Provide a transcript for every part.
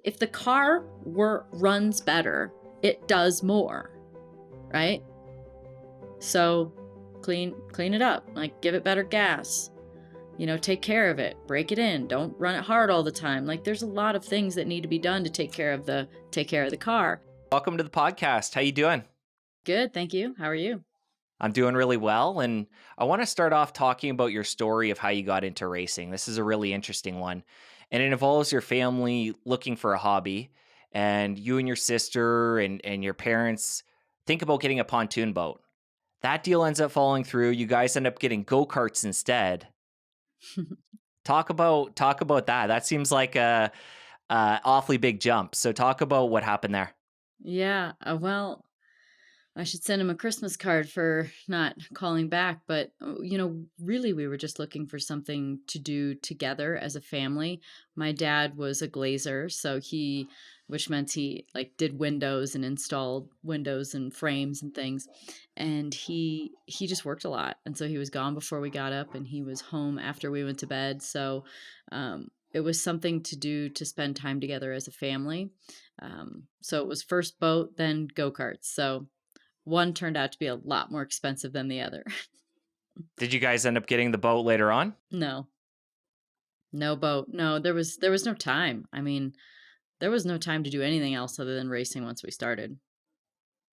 if the car runs better, it does more, right? So clean it up, like give it better gas, take care of it, break it in, don't run it hard all the time. Like there's a lot of things that need to be done to take care of the car. Welcome to the podcast. How you doing? Good, thank you. How are you? I'm doing really well, and I want to start off talking about your story of how you got into racing. This is a really interesting one, and it involves your family looking for a hobby, and you and your sister and your parents think about getting a pontoon boat. That deal ends up falling through. You guys end up getting go-karts instead. Talk about that. That seems like a awfully big jump. So talk about what happened there. Yeah, well, I should send him a Christmas card for not calling back. But, really, we were just looking for something to do together as a family. My dad was a glazer, which meant he like did windows and installed windows and frames and things. And he just worked a lot. And so he was gone before we got up and he was home after we went to bed. So, it was something to do to spend time together as a family. So it was first boat, then go-karts. So one turned out to be a lot more expensive than the other. Did you guys end up getting the boat later on? No, no boat. No, there was no time. I mean, there was no time to do anything else other than racing once we started.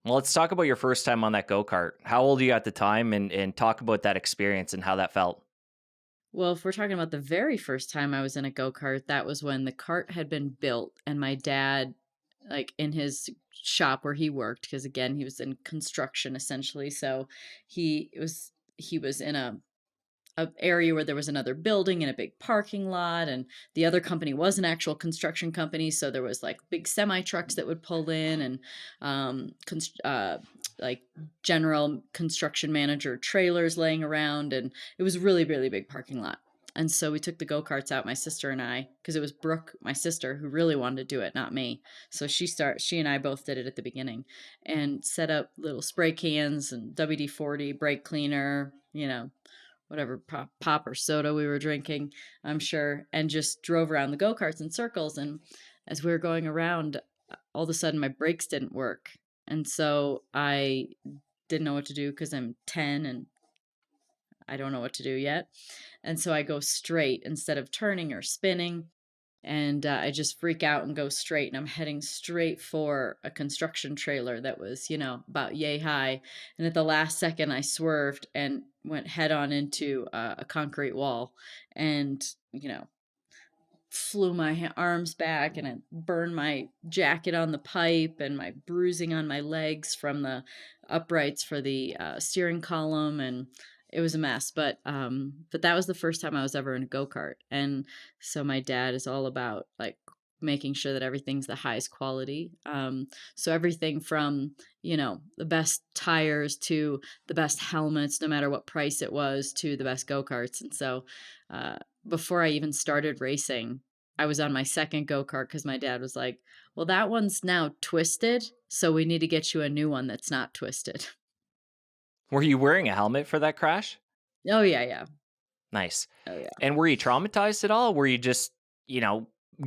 Well, let's talk about your first time on that go-kart. How old are you at the time and talk about that experience and how that felt? Well, if we're talking about the very first time I was in a go-kart, that was when the cart had been built and my dad, like in his shop where he worked, because again, he was in construction essentially. So he was in a area where there was another building and a big parking lot, and the other company was an actual construction company, so there was like big semi trucks that would pull in, and like general construction manager trailers laying around, and it was really really big parking lot. And so we took the go-karts out, my sister and I, because it was Brooke, my sister, who really wanted to do it, not me. So she and I both did it at the beginning and set up little spray cans and WD-40 brake cleaner, whatever pop or soda we were drinking, I'm sure, and just drove around the go-karts in circles. And as we were going around, all of a sudden my brakes didn't work. And so I didn't know what to do because I'm 10 and I don't know what to do yet. And so I go straight instead of turning or spinning. And I just freak out and go straight. And I'm heading straight for a construction trailer that was, about yay high. And at the last second, I swerved and went head on into a concrete wall and, flew my arms back and it burned my jacket on the pipe and my bruising on my legs from the uprights for the steering column, and it was a mess. But that was the first time I was ever in a go-kart. And so my dad is all about like making sure that everything's the highest quality. So everything from, the best tires to the best helmets, no matter what price it was, to the best go-karts. And so before I even started racing, I was on my second go-kart because my dad was like, well, that one's now twisted, so we need to get you a new one that's not twisted. Were you wearing a helmet for that crash? Oh, yeah, yeah. Nice. Oh, yeah. And were you traumatized at all? Were you just,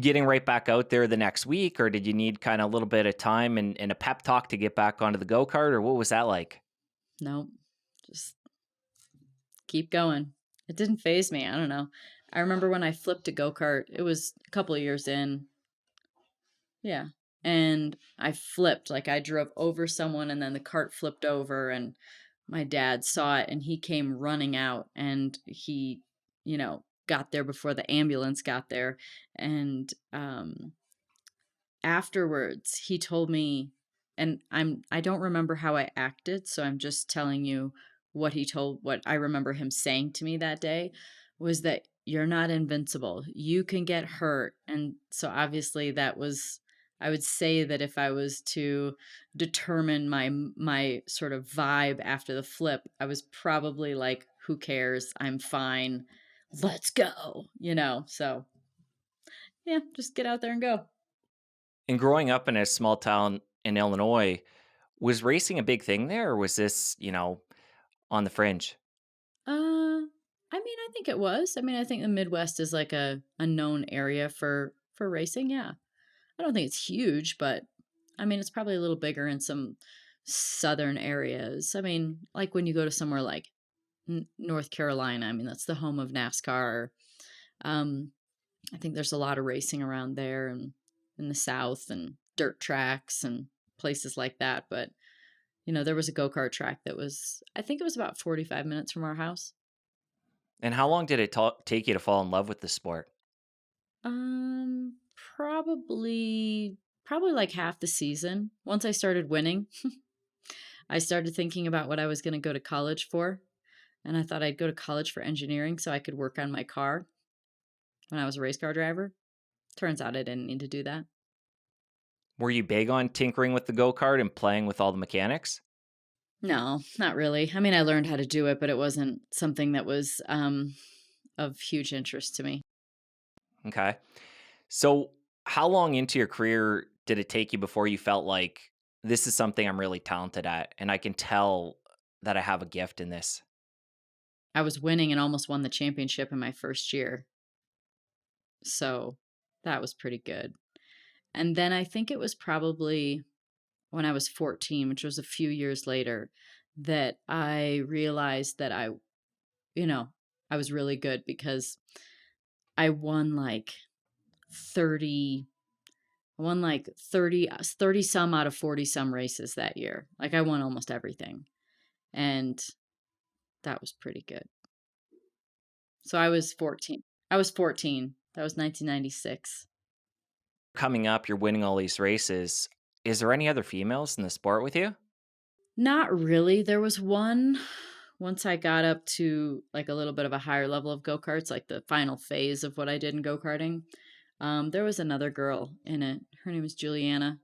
getting right back out there the next week, or did you need kind of a little bit of time and a pep talk to get back onto the go-kart, or what was that like? Nope. Just keep going. It didn't phase me. I don't know. I remember when I flipped a go-kart, it was a couple of years in. Yeah. And I flipped, like I drove over someone and then the cart flipped over, and my dad saw it and he came running out, and he, got there before the ambulance got there. And afterwards he told me, and I don't remember how I acted, so I'm just telling you what I remember him saying to me that day was that you're not invincible. You can get hurt. And so obviously that was, I would say that if I was to determine my sort of vibe after the flip, I was probably like, who cares? I'm fine. Let's go, So yeah, just get out there and go. And growing up in a small town in Illinois, was racing a big thing there, or was this, on the fringe? I mean, I think it was. I mean, I think the Midwest is like a known area for racing. Yeah. I don't think it's huge, but I mean, it's probably a little bigger in some southern areas. I mean, like when you go to somewhere like North Carolina, I mean, that's the home of NASCAR. Um, I think there's a lot of racing around there and in the South and dirt tracks and places like that. But, there was a go-kart track that was, I think it was about 45 minutes from our house. And how long did it take you to fall in love with the sport? Um, probably like half the season. Once I started winning, I started thinking about what I was going to go to college for. And I thought I'd go to college for engineering so I could work on my car when I was a race car driver. Turns out I didn't need to do that. Were you big on tinkering with the go-kart and playing with all the mechanics? No, not really. I mean, I learned how to do it, but it wasn't something that was of huge interest to me. Okay. So, how long into your career did it take you before you felt like this is something I'm really talented at and I can tell that I have a gift in this? I was winning and almost won the championship in my first year. So that was pretty good. And then I think it was probably when I was 14, which was a few years later, that I realized that you know, I was really good because I won like 30, I won like 30 some out of 40 some races that year. Like I won almost everything. And that was pretty good. So I was 14. I was 14. That was 1996. Coming up, you're winning all these races. Is there any other females in the sport with you? Not really. There was one once I got up to like a little bit of a higher level of go-karts, like the final phase of what I did in go-karting. There was another girl in it. Her name is Juliana.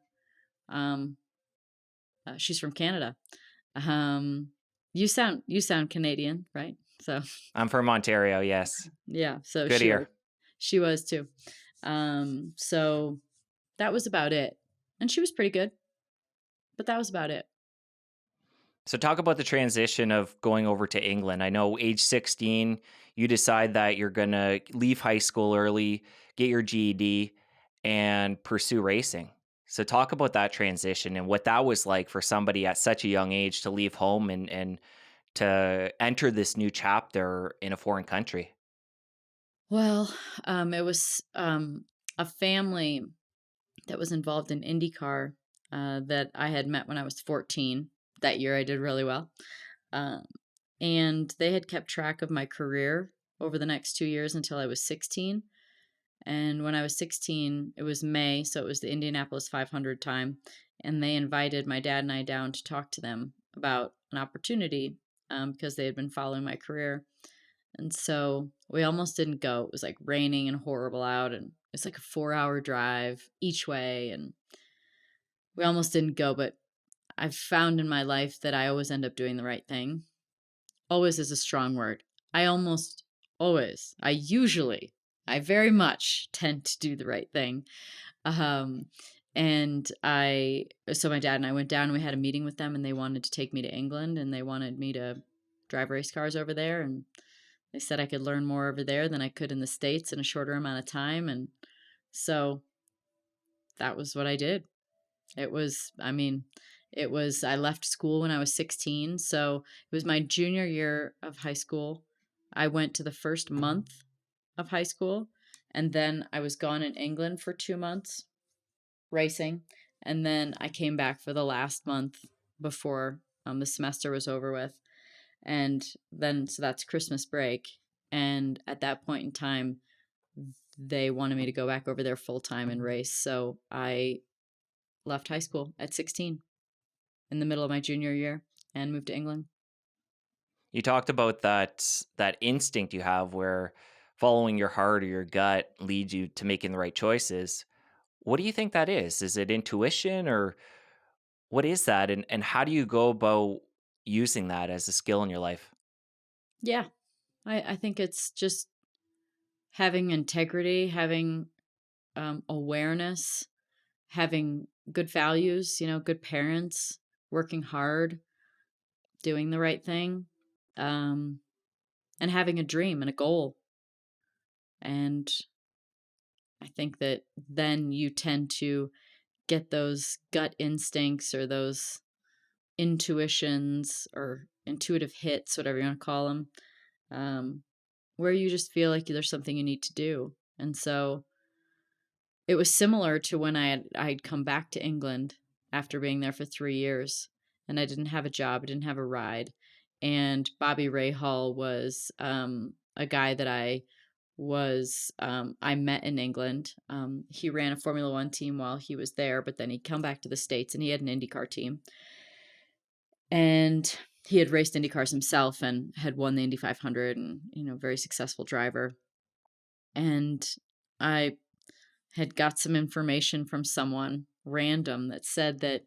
Um, she's from Canada. Um, you sound Canadian, right? So I'm from Ontario, yes. yeah, so Good ear. she was too. So that was about it, and she was pretty good, but that was about it. So talk about the transition of going over to England. I know age 16, you decide that you're going to leave high school early, get your GED, and pursue racing. So talk about that transition and what that was like for somebody at such a young age to leave home and to enter this new chapter in a foreign country. Well, it was a family that was involved in IndyCar that I had met when I was 14. That year I did really well. Um, and they had kept track of my career over the next 2 years until I was 16. And when I was 16, it was May, so it was the Indianapolis 500 time. And they invited my dad and I down to talk to them about an opportunity because they had been following my career. And so we almost didn't go. It was like raining and horrible out, and it's like a 4 hour drive each way. And we almost didn't go, but I've found in my life that I always end up doing the right thing. Always is a strong word. I almost always, I very much tend to do the right thing. Um, so my dad and I went down and we had a meeting with them and they wanted to take me to England and they wanted me to drive race cars over there. And they said I could learn more over there than I could in the States in a shorter amount of time. And so that was what I did. It was, I mean, I left school when I was 16. So it was my junior year of high school. I went to the first month of high school. And then I was gone in England for 2 months racing. And then I came back for the last month before the semester was over with. And then, so that's Christmas break. And at that point in time, they wanted me to go back over there full time and race. So I left high school at 16 in the middle of my junior year and moved to England. You talked about that instinct you have where following your heart or your gut leads you to making the right choices. What do you think that is? Is it intuition or what is that? And how do you go about using that as a skill in your life? Yeah, I think it's just having integrity, having awareness, having good values, good parents, working hard, doing the right thing, um, and having a dream and a goal. And I think that then you tend to get those gut instincts or those intuitions or intuitive hits, whatever you want to call them, um, where you just feel like there's something you need to do. And so it was similar to when I'd come back to England after being there for 3 years, and I didn't have a job, I didn't have a ride, and Bobby Rahal was a guy that I met in England. He ran a Formula One team while he was there, but then he'd come back to the States and he had an IndyCar team. And he had raced Indy cars himself and had won the Indy 500 and, very successful driver. And I had got some information from someone random that said that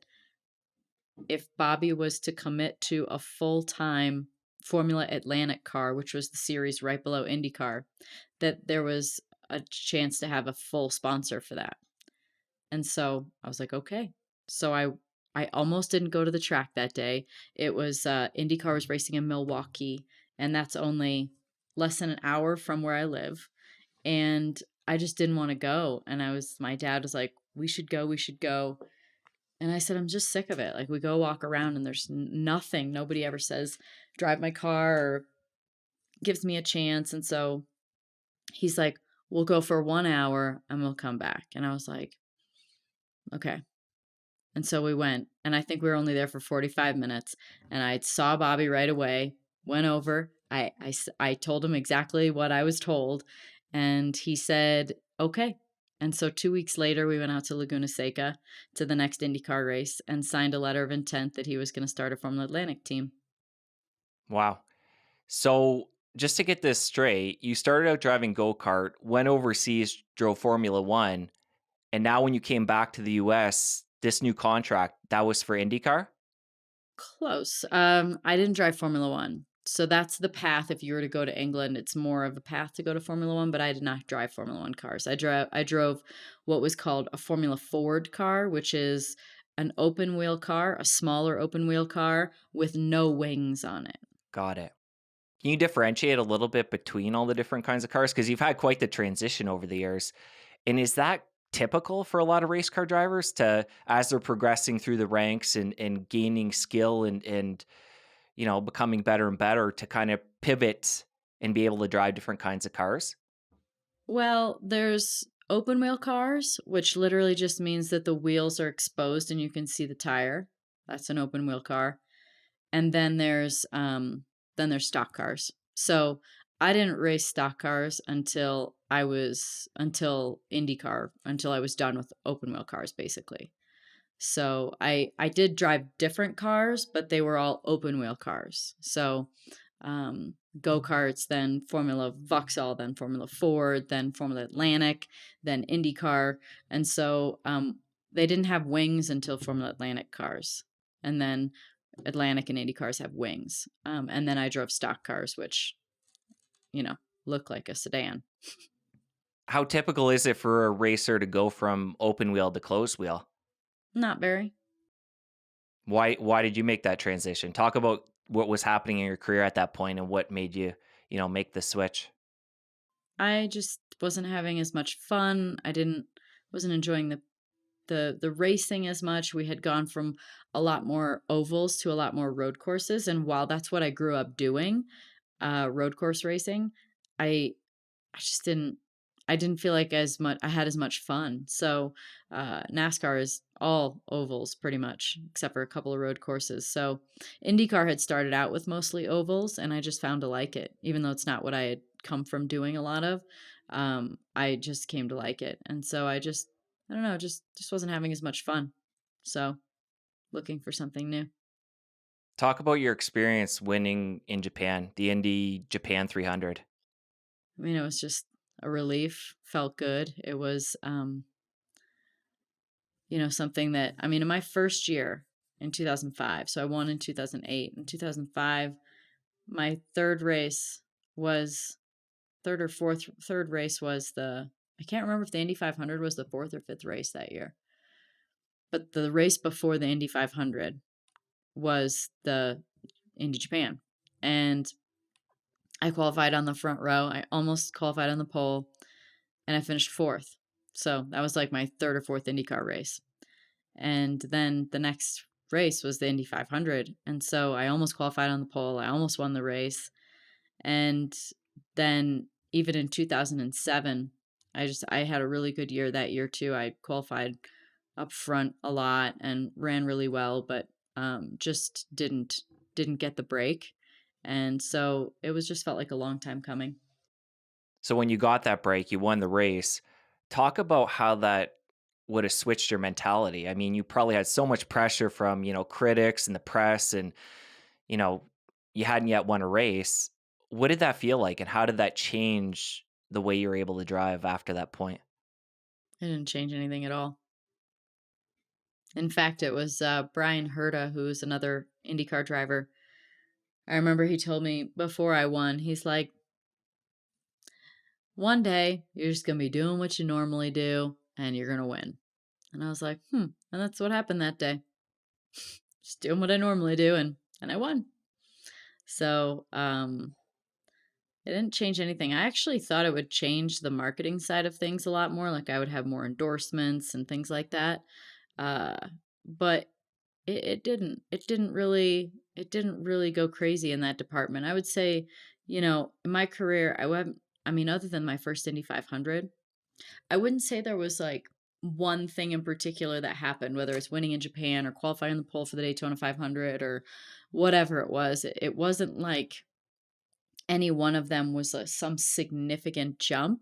if Bobby was to commit to a full-time Formula Atlantic car, which was the series right below IndyCar, that there was a chance to have a full sponsor for that. And so I was like, okay. So I almost didn't go to the track that day. It was IndyCar was racing in Milwaukee, and that's only less than an hour from where I live. And I just didn't want to go. And my dad was like, we should go, we should go. And I said, I'm just sick of it. Like, we go walk around and there's nothing. Nobody ever says, drive my car or gives me a chance. And so he's like, we'll go for 1 hour and we'll come back. And I was like, okay. And so we went, and I think we were only there for 45 minutes. And I saw Bobby right away, went over. I told him exactly what I was told, and he said, okay. And so 2 weeks later, we went out to Laguna Seca to the next IndyCar race and signed a letter of intent that he was going to start a Formula Atlantic team. Wow. So, just to get this straight, you started out driving go-kart, went overseas, drove Formula 1, and now when you came back to the US, this new contract, that was for IndyCar? Close. I didn't drive Formula One. So that's the path. If you were to go to England, it's more of a path to go to Formula One, but I did not drive Formula One cars. I drove what was called a Formula Ford car, which is an open wheel car, a smaller open wheel car with no wings on it. Got it. Can you differentiate a little bit between all the different kinds of cars? Because you've had quite the transition over the years. And is that typical for a lot of race car drivers to, as they're progressing through the ranks and gaining skill and becoming better and better to kind of pivot and be able to drive different kinds of cars? Well, there's open wheel cars, which literally just means that the wheels are exposed and you can see the tire. That's an open wheel car. And then there's stock cars. So I didn't race stock cars until IndyCar, until I was done with open wheel cars, basically. So I did drive different cars, but they were all open wheel cars. So go karts, then Formula Vauxhall, then Formula Ford, then Formula Atlantic, then IndyCar, and so they didn't have wings until Formula Atlantic cars, and then Atlantic and Indy cars have wings. And then I drove stock cars, which, you know, look like a sedan. How typical is it for a racer to go from open wheel to closed wheel? Not very. Why did you make that transition? Talk about what was happening in your career at that point and what made you, make the switch. I just wasn't having as much fun. Wasn't enjoying the racing as much. We had gone from a lot more ovals to a lot more road courses, and while that's what I grew up doing, road course racing, I I just didn't feel like I had as much fun. So NASCAR is all ovals pretty much, except for a couple of road courses. So IndyCar had started out with mostly ovals, and I just found to like it, even though it's not what I had come from doing a lot of. I just came to like it, and so I don't know, just wasn't having as much fun. So looking for something new. Talk about your experience winning in Japan, the Indy Japan 300. I mean, it was just a relief. Felt good. It was something that, I mean, in my first year in 2005, so I won in 2008. In 2005, my third race was I can't remember if the Indy 500 was the fourth or fifth race that year. But the race before the Indy 500 was the Indy Japan. And I qualified on the front row. I almost qualified on the pole, and I finished fourth. So that was like my third or fourth IndyCar race. And then the next race was the Indy 500. And so I almost qualified on the pole. I almost won the race. And then even in 2007, I had a really good year that year too. I qualified up front a lot and ran really well, but just didn't get the break. And so it was just felt like a long time coming. So when you got that break, you won the race. Talk about how that would have switched your mentality. I mean, you probably had so much pressure from, critics and the press and, you know, you hadn't yet won a race. What did that feel like and how did that change the way you were able to drive after that point? It didn't change anything at all. In fact, it was Brian Herta, who was another IndyCar driver. I remember he told me before I won, he's like, one day you're just going to be doing what you normally do and you're going to win. And I was like, And that's what happened that day. Just doing what I normally do. And I won. So, it didn't change anything. I actually thought it would change the marketing side of things a lot more. Like I would have more endorsements and things like that. Uh, but it didn't. It didn't really go crazy in that department. I would say, in my career, I mean, other than my first Indy 500, I wouldn't say there was like one thing in particular that happened, whether it's winning in Japan or qualifying on the pole for the Daytona 500 or whatever it was. It wasn't like any one of them was some significant jump.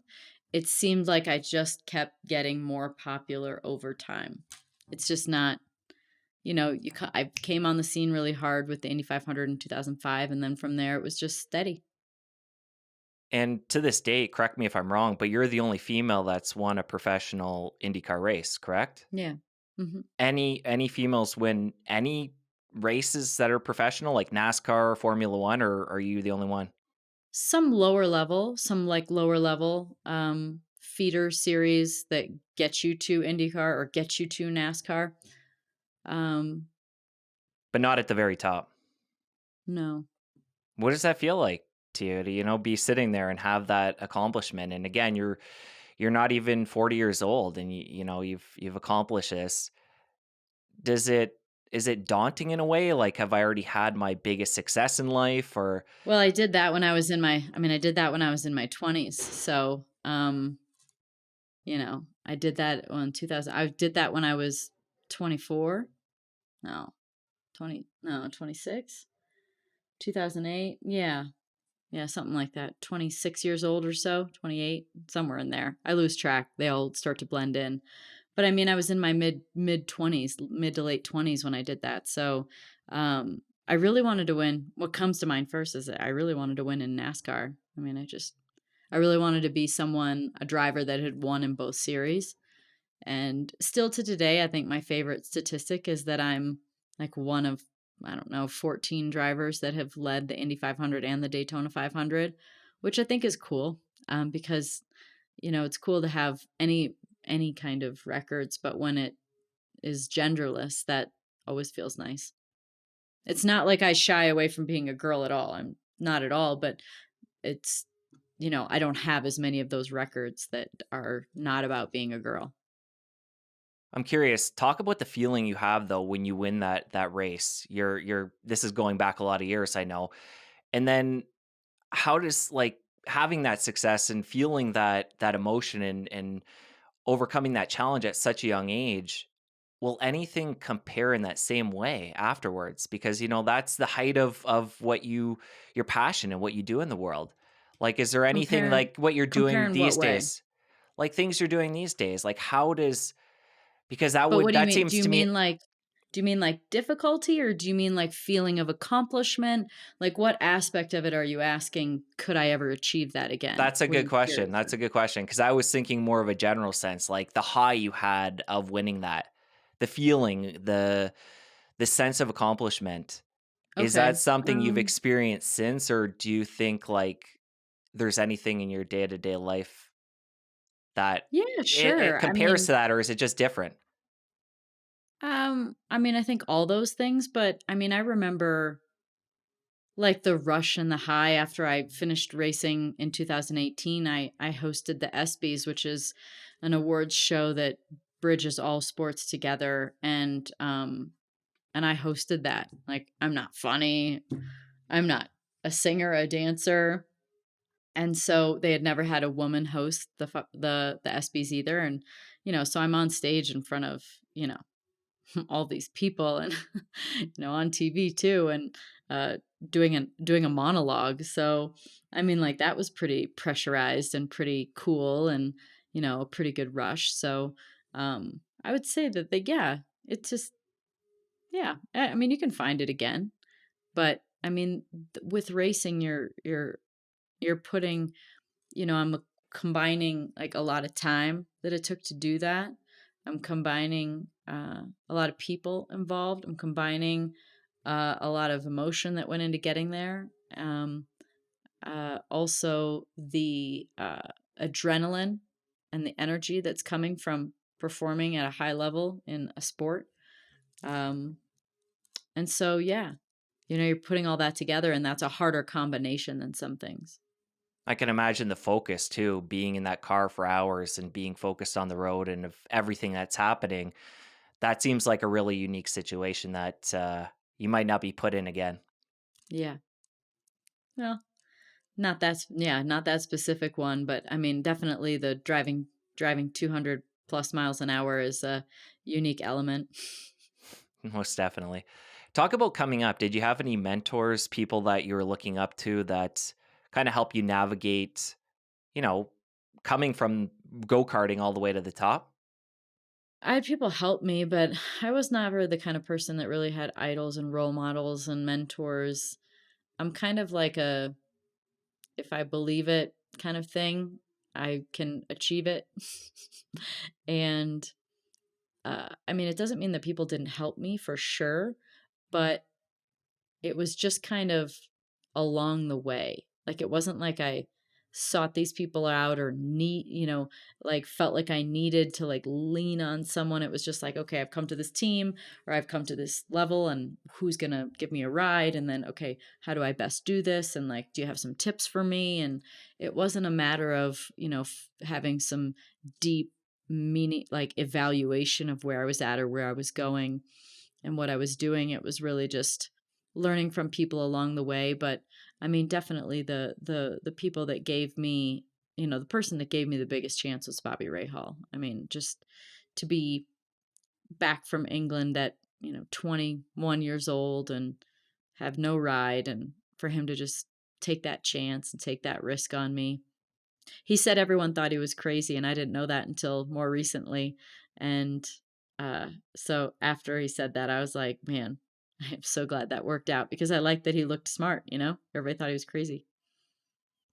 It seemed like I just kept getting more popular over time. It's just not, I came on the scene really hard with the Indy 500 in 2005, and then from there it was just steady. And to this day, correct me if I'm wrong, but you're the only female that's won a professional IndyCar race, correct? Yeah. hmm Any females win any races that are professional, like NASCAR or Formula One, or are you the only one? Some like lower level feeder series that get you to IndyCar or get you to NASCAR. Um, But not at the very top. no. What does that feel like to you to, be sitting there and have that accomplishment? And again, you're not even 40 years old and you've accomplished this. Does it is it daunting in a way? Like, have I already had my biggest success in life or Well, I did that when I was in my I mean, I did that when I was in my 20s. So, I did that in 2000. I did that when I was 24. No, 20, no, 26, 2008. Yeah. Yeah, something like that. 26 years old or so, 28, somewhere in there. I lose track. They all start to blend in. But I mean, I was in my mid 20s, mid to late 20s when I did that. So, I really wanted to win. What comes to mind first is that I really wanted to win in NASCAR. I mean, I really wanted to be a driver that had won in both series. And still to today, I think my favorite statistic is that I'm like one of, I don't know, 14 drivers that have led the Indy 500 and the Daytona 500, which I think is cool, because, it's cool to have any kind of records, but when it is genderless, that always feels nice. It's not like I shy away from being a girl at all. I'm not at all, but it's, I don't have as many of those records that are not about being a girl. I'm curious, talk about the feeling you have though when you win that race. You're this is going back a lot of years, I know. And then how does like having that success and feeling that emotion and overcoming that challenge at such a young age, will anything compare in that same way afterwards? Because that's the height of what your passion and what you do in the world. Like, is there anything Compare like what you're compare doing in what these way? days? Like things you're doing these days? Like how does because But what do you that mean? seems to me Do you mean like difficulty or do you mean like feeling of accomplishment? Like what aspect of it are you asking, could I ever achieve that again? that's a What are good you question. curious That's on? a good question because I was thinking more of a general sense, like the high you had of winning that, the feeling, the sense of accomplishment. Is that Okay. something you've experienced since, or do you think like there's anything in your day to day life that Yeah, it sure. compares to that, or is it just different? I mean, I think all those things, but I mean, I remember like the rush and the high after I finished racing in 2018. I hosted the ESPYs, which is an awards show that bridges all sports together, and I hosted that. Like, I'm not funny. I'm not a singer, a dancer. And so they had never had a woman host the ESPYs either. And, so I'm on stage in front of, all these people and, on TV too, and, uh, doing a monologue. So, I mean, like, that was pretty pressurized and pretty cool and, a pretty good rush. So, I would say that yeah, it's just, yeah, I mean, you can find it again, but I mean, with racing, you're putting, I'm combining like a lot of time that it took to do that. I'm combining a lot of people involved. I'm combining a lot of emotion that went into getting there. Also, the adrenaline and the energy that's coming from performing at a high level in a sport. Um, and so, yeah, you're putting all that together, and that's a harder combination than some things. I can imagine the focus too, being in that car for hours and being focused on the road and of everything that's happening. That seems like a really unique situation that you might not be put in again. Yeah. Well, not that specific one, but I mean, definitely the driving 200 plus miles an hour is a unique element. Most definitely. Talk about coming up. Did you have any mentors, people that you were looking up to that kind of help you navigate, you know, coming from go-karting all the way to the top? I had people help me, but I was never the kind of person that really had idols and role models and mentors. I'm kind of like a if I believe it kind of thing, I can achieve it. And I mean, it doesn't mean that people didn't help me for sure, but it was just kind of along the way. Like, it wasn't like I sought these people out or like felt like I needed to like lean on someone. It was just like, okay, I've come to this team or I've come to this level and who's going to give me a ride? And then, okay, how do I best do this? And like, do you have some tips for me? And it wasn't a matter of, having some deep meaning, like evaluation of where I was at or where I was going and what I was doing. It was really just learning from people along the way. But I mean, definitely the people that gave me, the person that gave me the biggest chance was Bobby Rahal. I mean, just to be back from England at 21 years old and have no ride, and for him to just take that chance and take that risk on me. He said everyone thought he was crazy, and I didn't know that until more recently. And so after he said that, I was like, man, I'm so glad that worked out because I liked that he looked smart, Everybody thought he was crazy.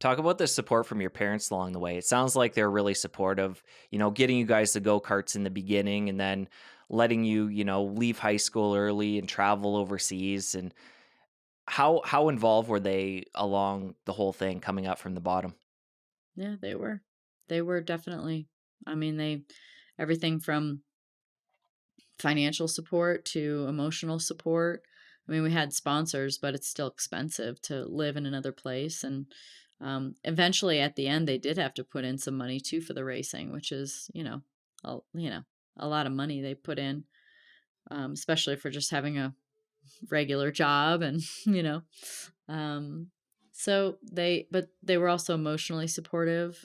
Talk about the support from your parents along the way. It sounds like they're really supportive, getting you guys the go-karts in the beginning and then letting you, leave high school early and travel overseas. And how involved were they along the whole thing coming up from the bottom? Yeah, they were. They were definitely. I mean, everything from financial support to emotional support. I mean, we had sponsors, but it's still expensive to live in another place. And eventually, at the end, they did have to put in some money too for the racing, which is, a lot of money they put in, especially for just having a regular job and um, so but they were also emotionally supportive.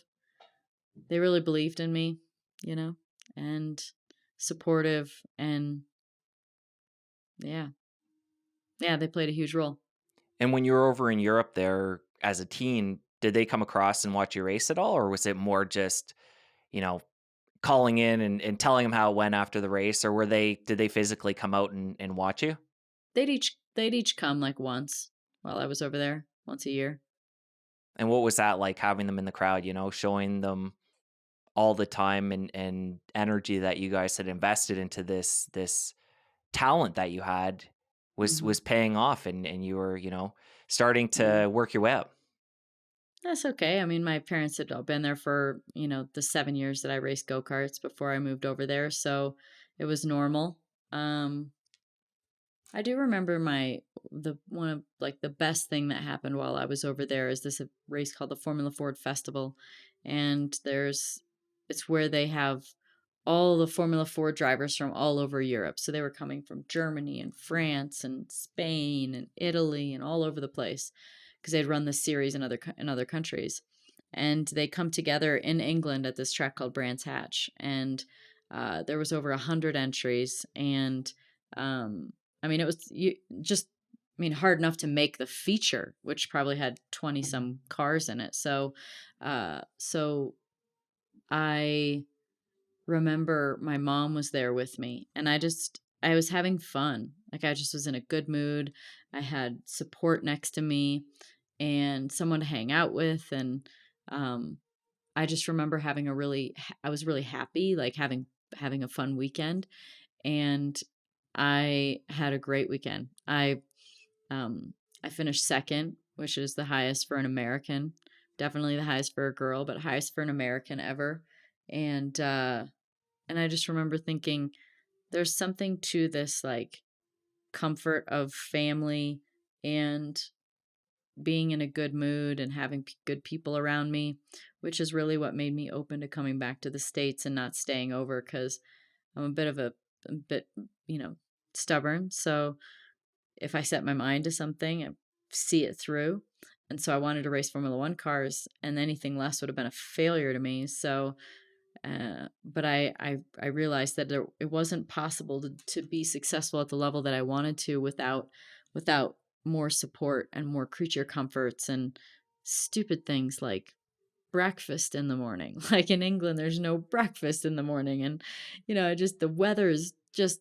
They really believed in me, you know, and supportive, and yeah. Yeah, they played a huge role. And when you were over in Europe there as a teen, did they come across and watch you race at all? Or was it more just, you know, calling in and telling them how it went after the race? Or did they physically come out and watch you? They'd each come like once while I was over there, once a year. And what was that like having them in the crowd, showing them all the time and energy that you guys had invested into this talent that you had Mhm. was paying off and you were, starting Yeah. to work your way up. That's okay. I mean, my parents had all been there for, the 7 years that I raced go-karts before I moved over there, so it was normal. Um, I do remember the one of like the best thing that happened while I was over there is this race called the Formula Ford Festival, and there's it's where they have all the Formula 4 drivers from all over Europe. So they were coming from Germany and France and Spain and Italy and all over the place because they'd run this series in other countries. And they come together in England at this track called Brands Hatch. And there was over 100 entries. And I mean, it was just, I mean, hard enough to make the feature, which probably had 20 some cars in it. So I remember my mom was there with me, and I was having fun. Like, I just was in a good mood. I had support next to me and someone to hang out with. And um, I just remember I was really happy, like having a fun weekend. And I had a great weekend. Um, I finished second, which is the highest for an American. Definitely the highest for a girl, but highest for an American ever. And and I just remember thinking there's something to this, like, comfort of family and being in a good mood and having good people around me, which is really what made me open to coming back to the States and not staying over, because I'm a bit, you know, stubborn. So if I set my mind to something, I see it through. And so I wanted to race Formula One cars, and anything less would have been a failure to me. So but I realized that it wasn't possible to be successful at the level that I wanted to without more support and more creature comforts and stupid things like breakfast in the morning. Like, in England, there's no breakfast in the morning, and just the weather is just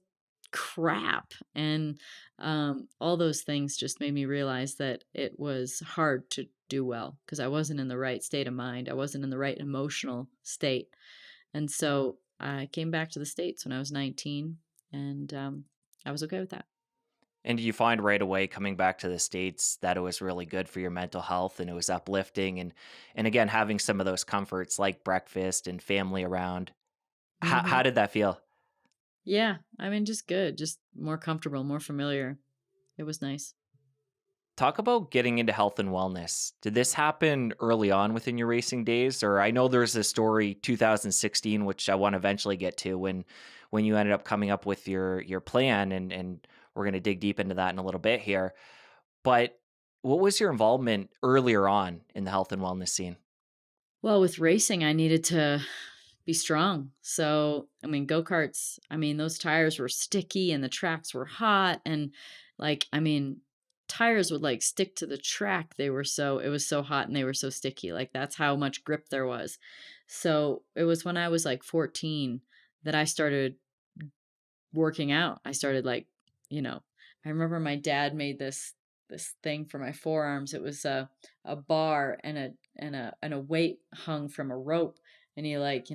crap, and all those things just made me realize that it was hard to do well because I wasn't in the right state of mind. I wasn't in the right emotional state. And so I came back to the States when I was 19, and I was okay with that. And do you find right away coming back to the States that it was really good for your mental health and it was uplifting and again having some of those comforts like breakfast and family around? How Hmm. did that feel? Yeah, I mean, just good, just more comfortable, more familiar. It was nice. Talk about getting into health and wellness. Did this happen early on within your racing days? Or I know there's a story 2016, which I want to eventually get to when you ended up coming up with your plan and we're gonna dig deep into that in a little bit here. But what was your involvement earlier on in the health and wellness scene? Well, with racing, I needed to be strong. So, I mean, go-karts, I mean, those tires were sticky and the tracks were hot. And, like, I mean, tires would, like, stick to the track. It was so hot and they were so sticky. Like, that's how much grip there was. So it was when I was like 14 that I started working out. I started, like, you know, I remember my dad made this thing for my forearms. It was a bar and a weight hung from a rope, and he, like,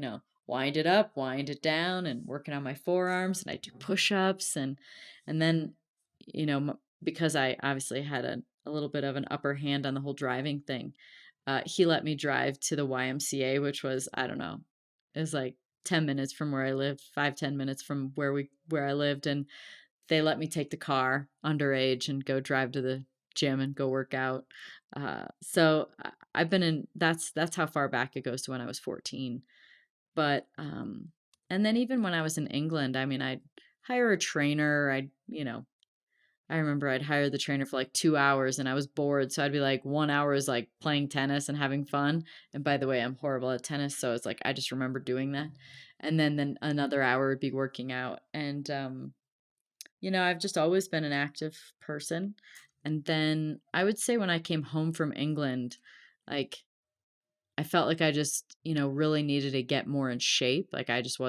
wind it up, wind it down, and working on my forearms, and I do push-ups, and then, because I obviously had a little bit of an upper hand on the whole driving thing, he let me drive to the YMCA, which was, I don't know, it was like 10 minutes from where I lived, 5-10 minutes from where I lived, and they let me take the car underage and go drive to the gym and go work out. So I've been in that's how far back it goes, to when I was 14. But and then even when I was in England, I mean, I'd hire a trainer. I remember I'd hire the trainer for like 2 hours and I was bored. So I'd be like, 1 hour is like playing tennis and having fun. And by the way, I'm horrible at tennis. So it's like, I just remember doing that. And then another hour would be working out. And, I've just always been an active person. And then I would say when I came home from England, like, I felt like I just, really needed to get more in shape. Like, I just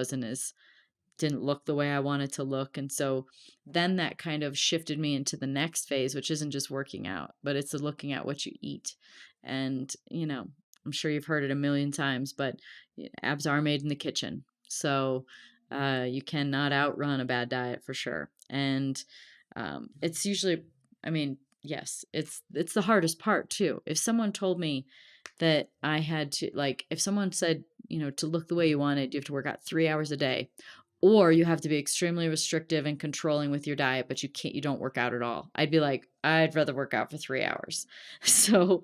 didn't look the way I wanted to look. And so then that kind of shifted me into the next phase, which isn't just working out, but it's looking at what you eat. And, I'm sure you've heard it a million times, but abs are made in the kitchen. So you cannot outrun a bad diet for sure. And it's usually, I mean, yes, it's the hardest part too. If someone told me that I had to, like, if someone said, to look the way you wanted, you have to work out 3 hours a day, or you have to be extremely restrictive and controlling with your diet, but you don't work out at all. I'd be like, I'd rather work out for 3 hours. So,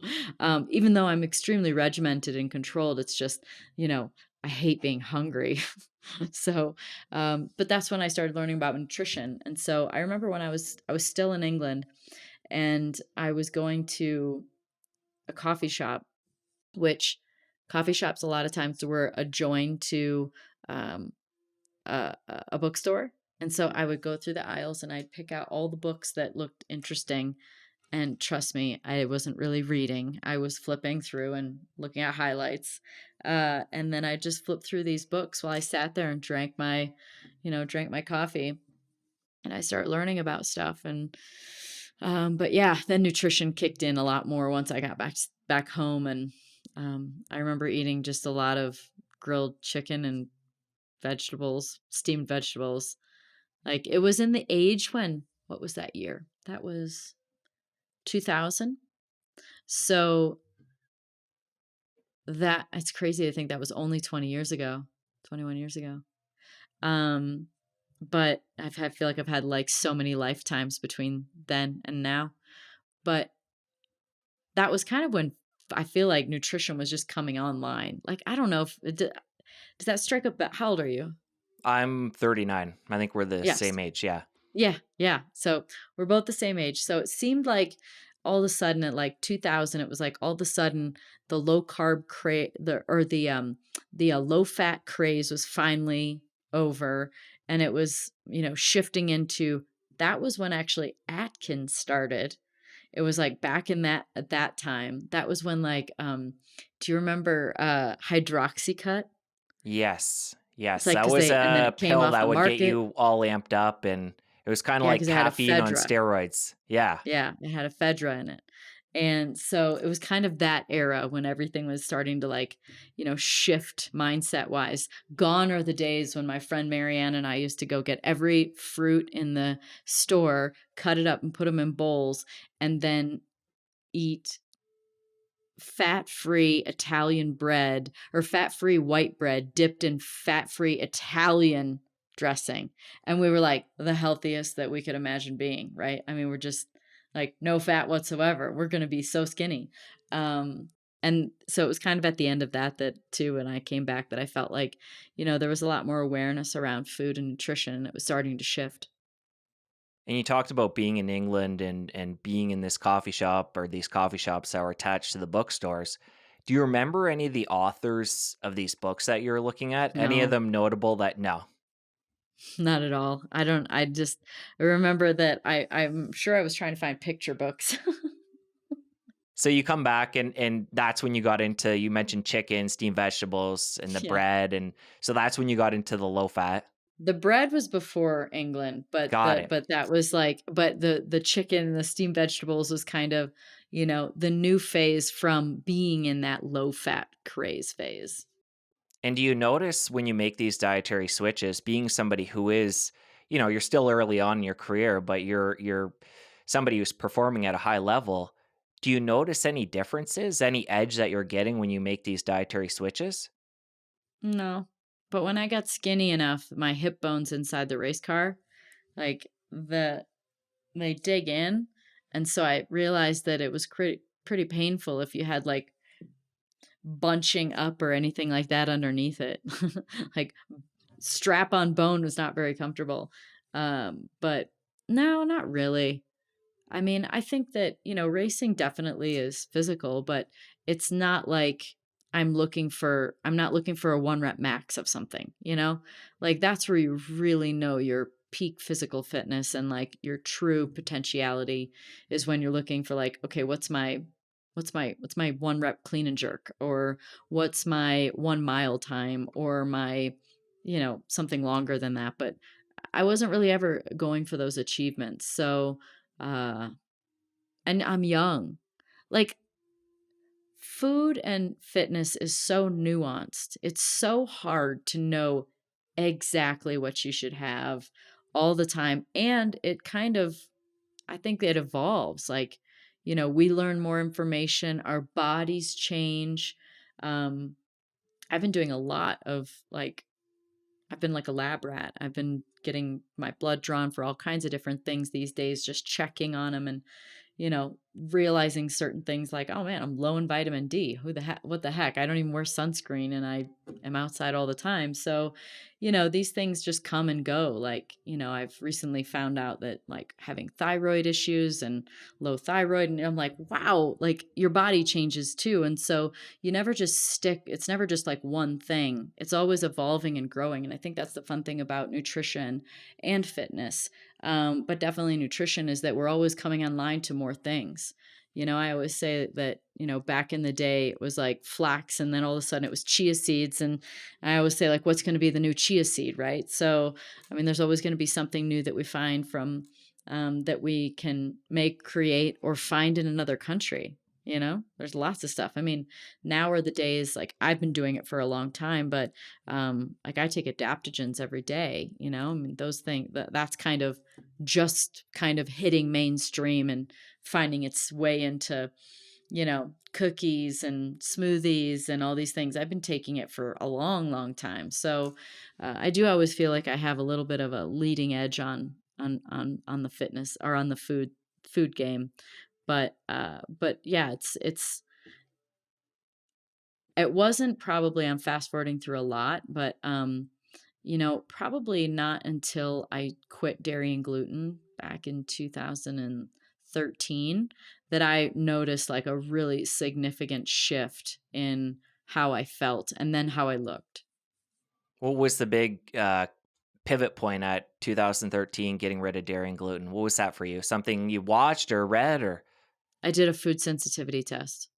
even though I'm extremely regimented and controlled, it's just, you know, I hate being hungry. So, but that's when I started learning about nutrition. And so I remember when I was still in England and I was going to a coffee shop, which coffee shops a lot of times were adjoined to um, a bookstore. And so I would go through the aisles and I'd pick out all the books that looked interesting. And trust me, I wasn't really reading. I was flipping through and looking at highlights. And then I just flipped through these books while I sat there and drank my coffee. And I started learning about stuff. And but yeah, then nutrition kicked in a lot more once I got back home. And I remember eating just a lot of grilled chicken and vegetables, steamed vegetables. Like it was in the age when, what was that year? That was 2000. So that it's crazy to think that was only 20 years ago, 21 years ago. Um, but I feel like I've had like so many lifetimes between then and now. But that was kind of when I feel like nutrition was just coming online. Like I don't know if does that strike a how old are you? I'm 39. I think we're the Yes. same age. Yeah. Yeah, yeah. So we're both the same age. So it seemed like all of a sudden at like 2000, it was like all of a sudden the low carb the low fat craze was finally over, and it was shifting into that was when actually Atkins started. It was like back in that at that time. That was when like do you remember hydroxycut? Yes. It's Yes. like That because was they and then a it came pill off that the would get market. you all amped up, and it was kind of Yeah, like because it had caffeine on ephedra. steroids. Yeah. Yeah, it had ephedra in it. And so it was kind of that era when everything was starting to like, shift mindset wise. Gone are the days when my friend Marianne and I used to go get every fruit in the store, cut it up and put them in bowls, and then eat fat-free Italian bread or fat-free white bread dipped in fat-free Italian dressing. And we were like the healthiest that we could imagine being, right? I mean, we're just like no fat whatsoever. We're going to be so skinny. Um, and so it was kind of at the end of that too, when I came back, that I felt like, there was a lot more awareness around food and nutrition, and it was starting to shift. And you talked about being in England and being in this coffee shop or these coffee shops that were attached to the bookstores. Do you remember any of the authors of these books that you're looking at? Any of No, them notable that no? not at all. I remember that I'm sure I was trying to find picture books. So you come back and that's when you got into, you mentioned chicken, steamed vegetables, and the Yeah. bread, and so that's when you got into the low fat. The bread was before England, but Got the it. but that was like but the chicken and the steamed vegetables was kind of, the new phase from being in that low fat craze phase. And do you notice when you make these dietary switches, being somebody who is, you're still early on in your career, but you're somebody who's performing at a high level, do you notice any differences, any edge that you're getting when you make these dietary switches? No. But when I got skinny enough, my hip bones inside the race car, like they dig in, and so I realized that it was pretty painful if you had like bunching up or anything like that underneath it. Like strap on bone was not very comfortable. But no, not really. I mean, I think that, racing definitely is physical, but it's not like I'm not looking for a one rep max of something, Like that's where you really know your peak physical fitness and like your true potentiality is when you're looking for like, okay, what's my one rep clean and jerk, or what's my 1 mile time, or my, something longer than that. But I wasn't really ever going for those achievements. So, uh, and I'm young. Like food and fitness is so nuanced. It's so hard to know exactly what you should have all the time. And it kind of, I think it evolves. Like, we learn more information, our bodies change. Um, I've been doing a lot of like, I've been like a lab rat. I've been getting my blood drawn for all kinds of different things these days, just checking on them and, realizing certain things like, oh man, I'm low in vitamin D. What the heck? I don't even wear sunscreen and I am outside all the time. So, these things just come and go. Like, I've recently found out that like having thyroid issues and low thyroid, and I'm like, wow, like your body changes too. And so you never just it's never just like one thing. It's always evolving and growing. And I think that's the fun thing about nutrition and fitness. But definitely nutrition is that we're always coming online to more things. I always say that, back in the day it was like flax and then all of a sudden it was chia seeds. And I always say like, what's going to be the new chia seed, right? So, I mean, there's always going to be something new that we find from that we can make, create, or find in another country. There's lots of stuff. I mean, now are the days, like I've been doing it for a long time, but like I take adaptogens every day, I mean, those things that's kind of hitting mainstream and finding its way into, cookies and smoothies and all these things. I've been taking it for a long, long time. So I do always feel like I have a little bit of a leading edge on the fitness or on the food game. But yeah, it wasn't probably, I'm fast forwarding through a lot, but probably not until I quit dairy and gluten back in 2013 that I noticed like a really significant shift in how I felt and then how I looked. What was the big pivot point at 2013 getting rid of dairy and gluten? What was that for you? Something you watched or read or I did a food sensitivity test.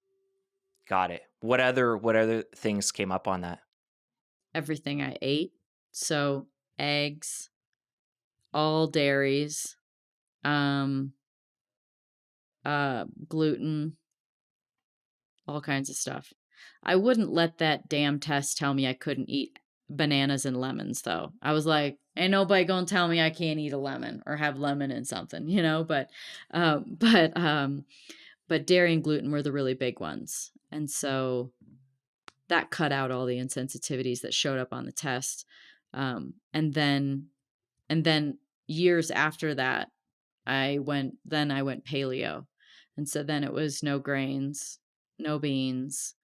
got it? What other things came up on that? Everything I ate. So eggs, all dairies, um, gluten, all kinds of stuff. I wouldn't let that damn test tell me I couldn't eat bananas and lemons, though. I was like, ain't nobody gonna tell me I can't eat a lemon or have lemon in something, um, but, um, but dairy and gluten were the really big ones. And so that cut out all the insensitivities that showed up on the test. And then years after that, I went paleo. And so then it was no grains, no beans,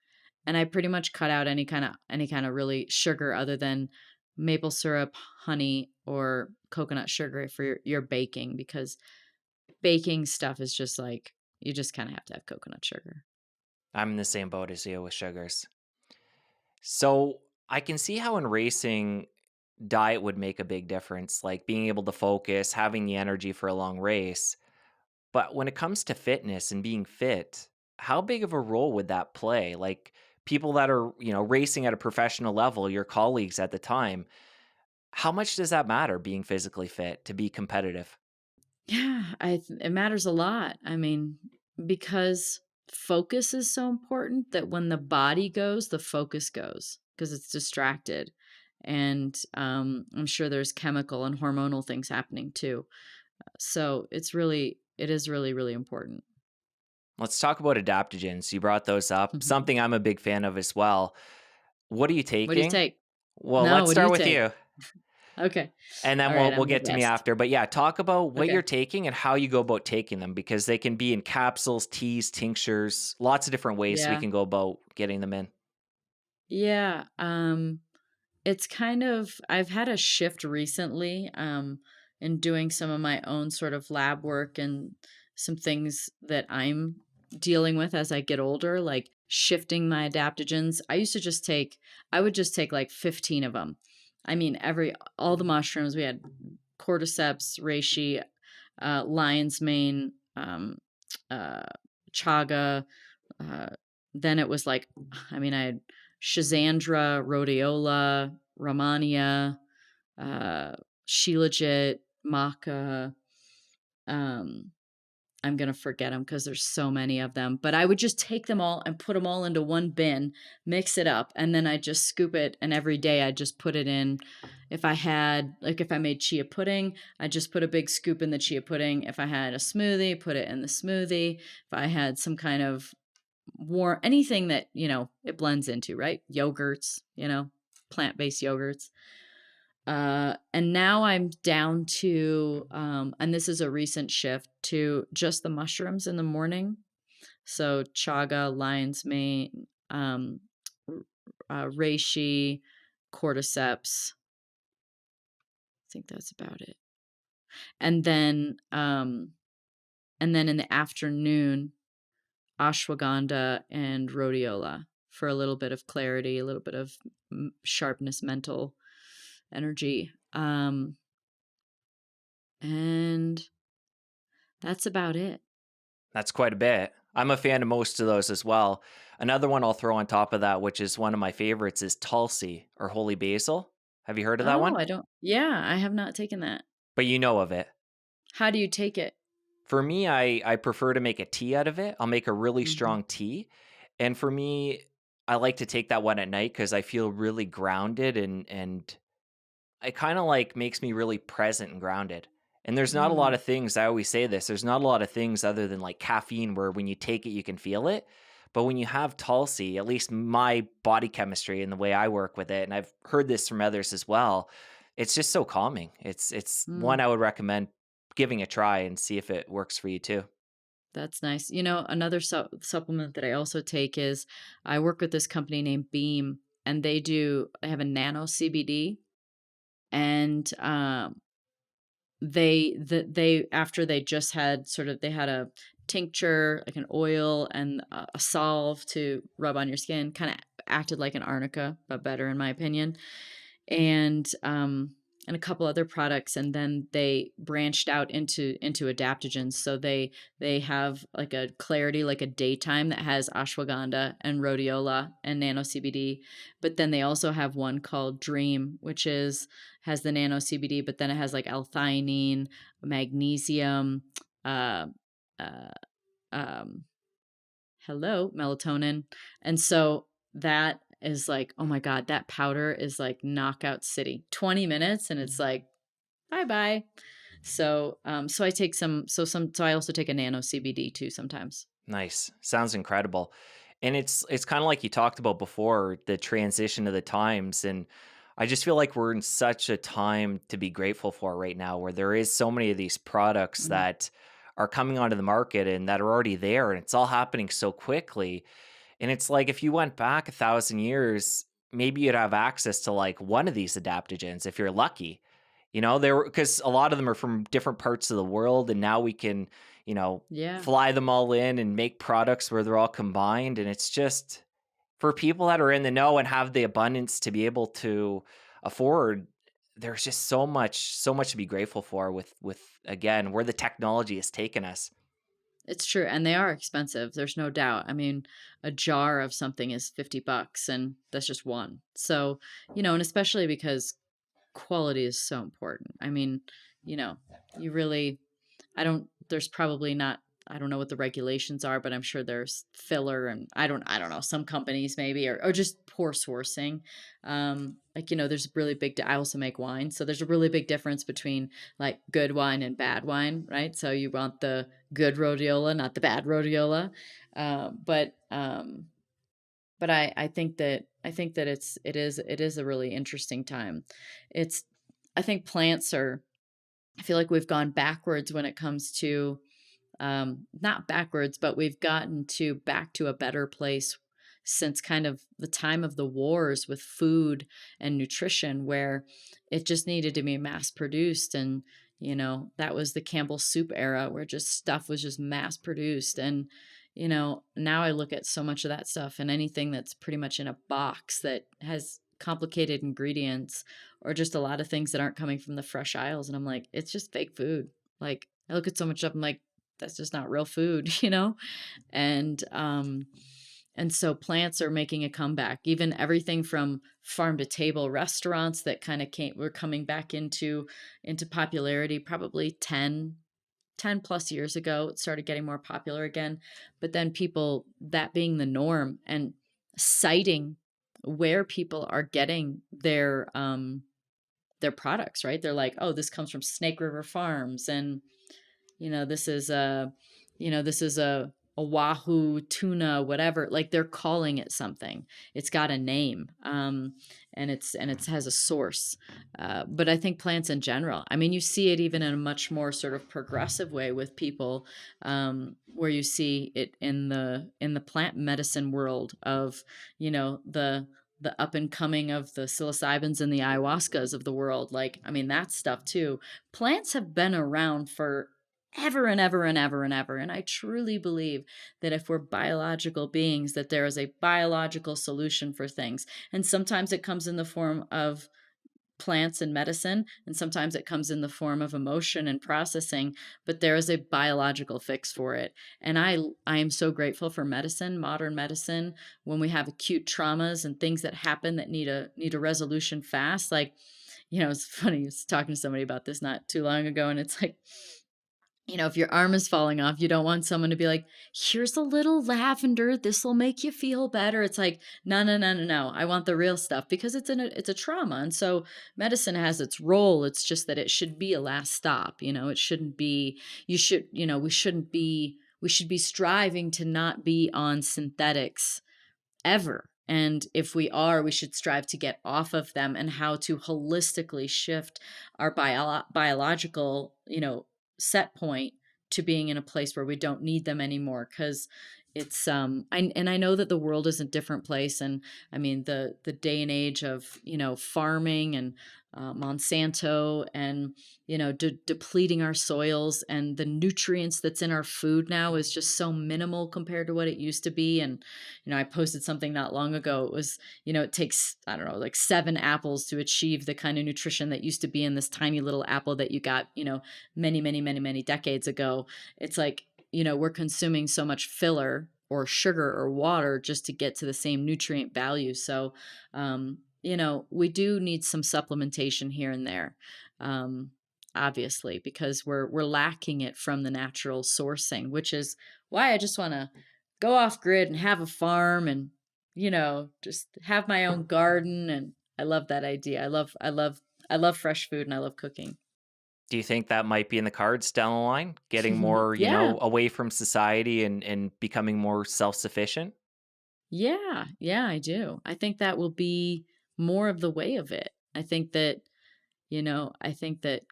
and I pretty much cut out any kind of really sugar other than maple syrup, honey, or coconut sugar for your baking, because baking stuff is just like you just kind of have to have coconut sugar. I'm in the same boat as you with sugars. So I can see how in racing, diet would make a big difference, like being able to focus, having the energy for a long race. But when it comes to fitness and being fit, how big of a role would that play? Like people that are, racing at a professional level, your colleagues at the time, how much does that matter being physically fit to be competitive? Yeah, it matters a lot. I mean, because focus is so important that when the body goes, the focus goes because it's distracted. And I'm sure there's chemical and hormonal things happening too. So it is really, really important. Let's talk about adaptogens. You brought those up. Mhm. Something I'm a big fan of as well. What are you What do you taking? take? Well, No, let's what do start you with take? you. Okay. And then All right, we'll I'm the get to me rest. after. But yeah, talk about what you're Okay. taking and how you go about taking them because they can be in capsules, teas, tinctures, lots of different ways we Yeah. can go about getting them in. Yeah. It's kind of I've had a shift recently, in doing some of my own sort of lab work and some things that I'm dealing with as I get older, like shifting my adaptogens. I would just take like 15 of them. I mean, all the mushrooms. We had cordyceps, reishi, lion's mane, uh, chaga. Uh, then it was like, I mean, I had Shizandra, rhodiola, Romania, uh, Shilajit, Maca. Um, I'm gonna forget them because there's so many of them. But I would just take them all and put them all into one bin, mix it up, and then I just scoop it. And every day I just put it in. If I made chia pudding, I just put a big scoop in the chia pudding. If I had a smoothie, put it in the smoothie. If I had some kind of anything that it blends into, right? Yogurts, plant-based yogurts. And now I'm down to, and this is a recent shift, to just the mushrooms in the morning. So chaga, lion's mane, reishi, cordyceps. I think that's about it. And then, in the afternoon, ashwagandha and rhodiola for a little bit of clarity, a little bit of sharpness, mental energy. And that's about it. That's quite a bit. I'm a fan of most of those as well. Another one I'll throw on top of that, which is one of my favorites, is Tulsi or holy basil. Have you heard of that Oh, one? I don't, yeah, I have not taken that. But you know of it. How do you take it? For me, I prefer to make a tea out of it. I'll make a really Mhm. strong tea. And for me, I like to take that one at night because I feel really grounded and it kind of like makes me really present and grounded. And there's not a lot Mm, of things, I always say this, there's not a lot of things other than like caffeine where when you take it, you can feel it. But when you have Tulsi, at least my body chemistry and the way I work with it, and I've heard this from others as well, it's just so calming. It's one mm, I would recommend giving a try and see if it works for you too. that's nice. You know, another supplement that I also take is, I work with this company named Beam, and they have a nano CBD, and they after they just had sort of, they had a tincture, like an oil and a salve to rub on your skin, kind of acted like an arnica, but better in my opinion. And a couple other products, and then they branched out into adaptogens. So they have like a clarity, like a daytime, that has ashwagandha and rhodiola and nano CBD, but then they also have one called Dream, which is has the nano CBD, but then it has like L-theanine, magnesium, uh, uh, um, hello, melatonin. And so that is like, oh my God, that powder is like knockout city. 20 minutes and it's like, bye bye. So I take so I also take a nano CBD too sometimes. Nice. Sounds incredible. And it's kind of like you talked about before, the transition of the times. And I just feel like we're in such a time to be grateful for right now where there is so many of these products Mm, that are coming onto the market and that are already there and it's all happening so quickly. And it's like if you went back 1,000 years, maybe you'd have access to like one of these adaptogens if you're lucky. You know, there because a lot of them are from different parts of the world, and now we can, you know, yeah. fly them all in and make products where they're all combined. And it's just for people that are in the know and have the abundance to be able to afford, there's just so much to be grateful for with again where the technology has taken us. It's true, and they are expensive, there's no doubt. I mean, a jar of something is $50 and that's just one. So, and especially because quality is so important. I mean, you know, you really, I don't, there's probably not, I don't know what the regulations are, but I'm sure there's filler, and I don't know, some companies maybe, or just poor sourcing. Like, there's a really big, I also make wine. So there's a really big difference between like good wine and bad wine, right? So you want the good rhodiola, not the bad rhodiola. But I think that it is a really interesting time. It's I think plants are I feel like we've gone backwards when it comes to, not backwards, but we've gotten to back to a better place since kind of the time of the wars with food and nutrition, where it just needed to be mass produced. And that was the Campbell soup era, where just stuff was just mass produced. And now I look at so much of that stuff, and anything that's pretty much in a box that has complicated ingredients, or just a lot of things that aren't coming from the fresh aisles, and I'm like, it's just fake food. Like, I look at so much stuff, I'm like, that's just not real food, And so plants are making a comeback. Even everything from farm to table restaurants that kind of were coming back into popularity probably 10 plus years ago. It started getting more popular again. But then people, that being the norm, and citing where people are getting their products, right? They're like, oh, this comes from Snake River Farms, and this is a a wahoo tuna, whatever, like they're calling it something. It's got a name, and it has a source. But I think plants in general. I mean, you see it even in a much more sort of progressive way with people, where you see it in the plant medicine world of the up and coming of the psilocybins and the ayahuascas of the world. Like, I mean, that stuff too. Plants have been around for ever and ever and ever and ever. And I truly believe that if we're biological beings, that there is a biological solution for things. And sometimes it comes in the form of plants and medicine, and sometimes it comes in the form of emotion and processing, but there is a biological fix for it. And I am so grateful for medicine, modern medicine, when we have acute traumas and things that happen that need a resolution fast. Like, it's funny, I was talking to somebody about this not too long ago, and it's like, if your arm is falling off, you don't want someone to be like, here's a little lavender. This will make you feel better. It's like, no, no, no, no, no. I want the real stuff because it's a trauma. And so medicine has its role. It's just that it should be a last stop. It shouldn't be, we should be striving to not be on synthetics ever. And if we are, we should strive to get off of them, and how to holistically shift our biological, set point to being in a place where we don't need them anymore. Because it's I know that the world is a different place, and I mean the day and age of farming and Monsanto, and depleting our soils, and the nutrients that's in our food now is just so minimal compared to what it used to be. And I posted something not long ago. It was, it takes, I don't know, like 7 apples to achieve the kind of nutrition that used to be in this tiny little apple that you got, many, many, many, many decades ago. It's like, we're consuming so much filler or sugar or water just to get to the same nutrient value. So, we do need some supplementation here and there. Obviously, because we're lacking it from the natural sourcing, which is why I just want to go off grid and have a farm, and just have my own garden. And I love that idea. I love fresh food, and I love cooking. Do you think that might be in the cards down the line? Getting more, Yeah. away from society and becoming more self-sufficient? Yeah. Yeah, I do. I think that will be more of the way of it. I think that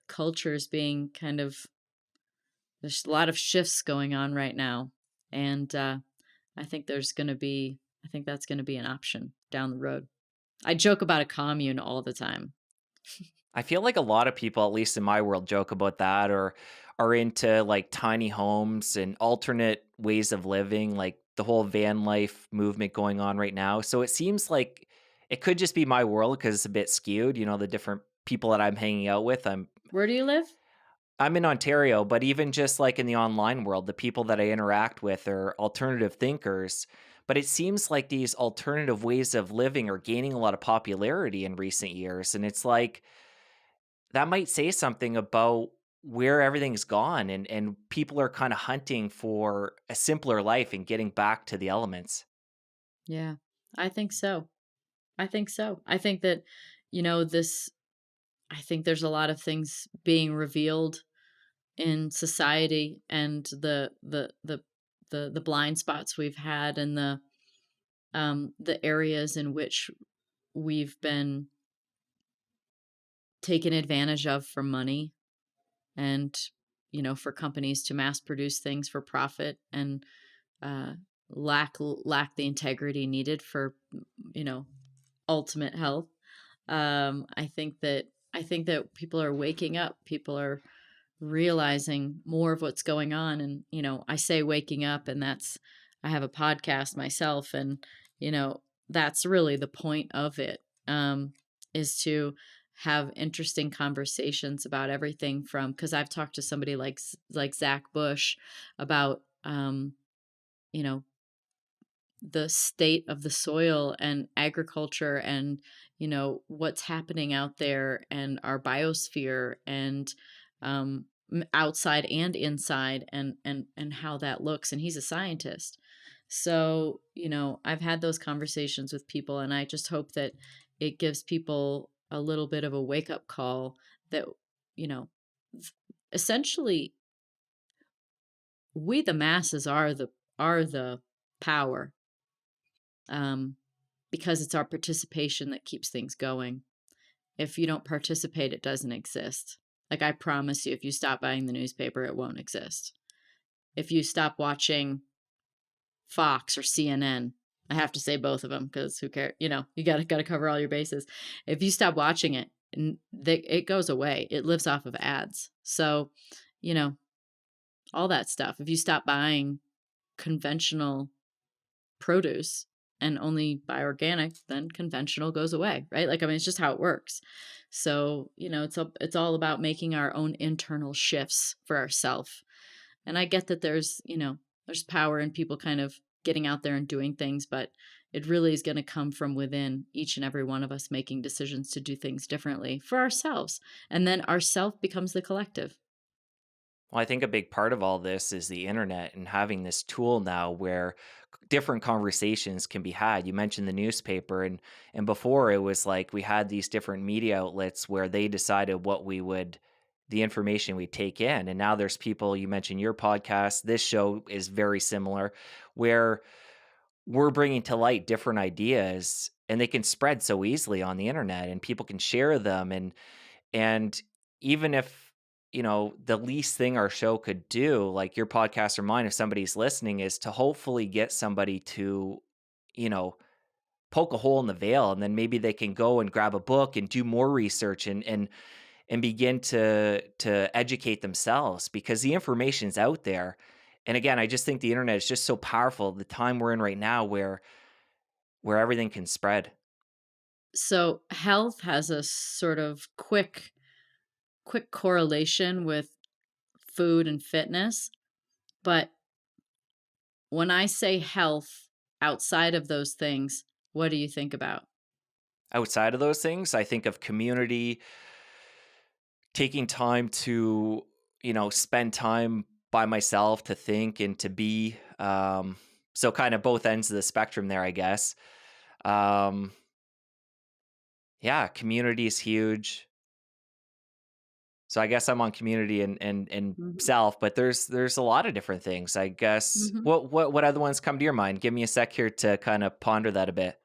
culture is being kind of, there's a lot of shifts going on right now. And I think I think that's going to be an option down the road. I joke about a commune all the time. I feel like a lot of people, at least in my world, joke about that or are into like tiny homes and alternate ways of living, like the whole van life movement going on right now. So it seems like it could just be my world because it's a bit skewed, the different people that I'm hanging out with. Where do you live? I'm in Ontario, but even just like in the online world, the people that I interact with are alternative thinkers. But it seems like these alternative ways of living are gaining a lot of popularity in recent years. And it's like that might say something about where everything's gone and people are kind of hunting for a simpler life and getting back to the elements. Yeah, I think so. I think so. I think that, this, I think there's a lot of things being revealed in society, and the blind spots we've had, and the areas in which we've been taken advantage of for money, and for companies to mass produce things for profit, and uh, lack the integrity needed for you know ultimate health. I think that people are waking up. People are realizing more of what's going on. And I say waking up, and I have a podcast myself, and that's really the point of it, is to have interesting conversations about everything, from, because I've talked to somebody like Zach Bush about you know the state of the soil and agriculture, and what's happening out there, and our biosphere, and outside and inside, and how that looks. And he's a scientist. So I've had those conversations with people, and I just hope that it gives people a little bit of a wake up call, that you know essentially we, the masses, are the power, um, because it's our participation that keeps things going. If you don't participate, it doesn't exist. Like, I promise you, if you stop buying the newspaper, it won't exist. If you stop watching Fox or CNN, I have to say both of them because who cares? You know, you gotta cover all your bases. If you stop watching it, it goes away. It lives off of ads. So, you know, all that stuff. If you stop buying conventional produce and only buy organic, then conventional goes away, right? Like, I mean, it's just how it works. So, you know, it's all about making our own internal shifts for ourselves. And I get that there's, you know, there's power in people kind of getting out there and doing things, but it really is going to come from within each and every one of us making decisions to do things differently for ourselves. And then our self becomes the collective. Well, I think a big part of all this is the internet and having this tool now where different conversations can be had. You mentioned the newspaper, and before it was like we had these different media outlets where they decided what we would the information we take in. And now there's people, you mentioned your podcast, this show is very similar, where we're bringing to light different ideas and they can spread so easily on the internet and people can share them. And even if, the least thing our show could do, like your podcast or mine, if somebody's listening, is to hopefully get somebody to, you know, poke a hole in the veil, and then maybe they can go and grab a book and do more research and begin to educate themselves because the information's out there. And again, I just think the internet is just so powerful. The time we're in right now where everything can spread. So health has a sort of quick correlation with food and fitness, but when I say health outside of those things, what do you think about? Outside of those things, I think of community, taking time to, spend time by myself to think and to be. So kind of both ends of the spectrum there, I guess. Um, yeah, community is huge. So I guess I'm on community and Mhm. self, but there's a lot of different things. I guess Mhm. what other ones come to your mind? Give me a sec here to kind of ponder that a bit.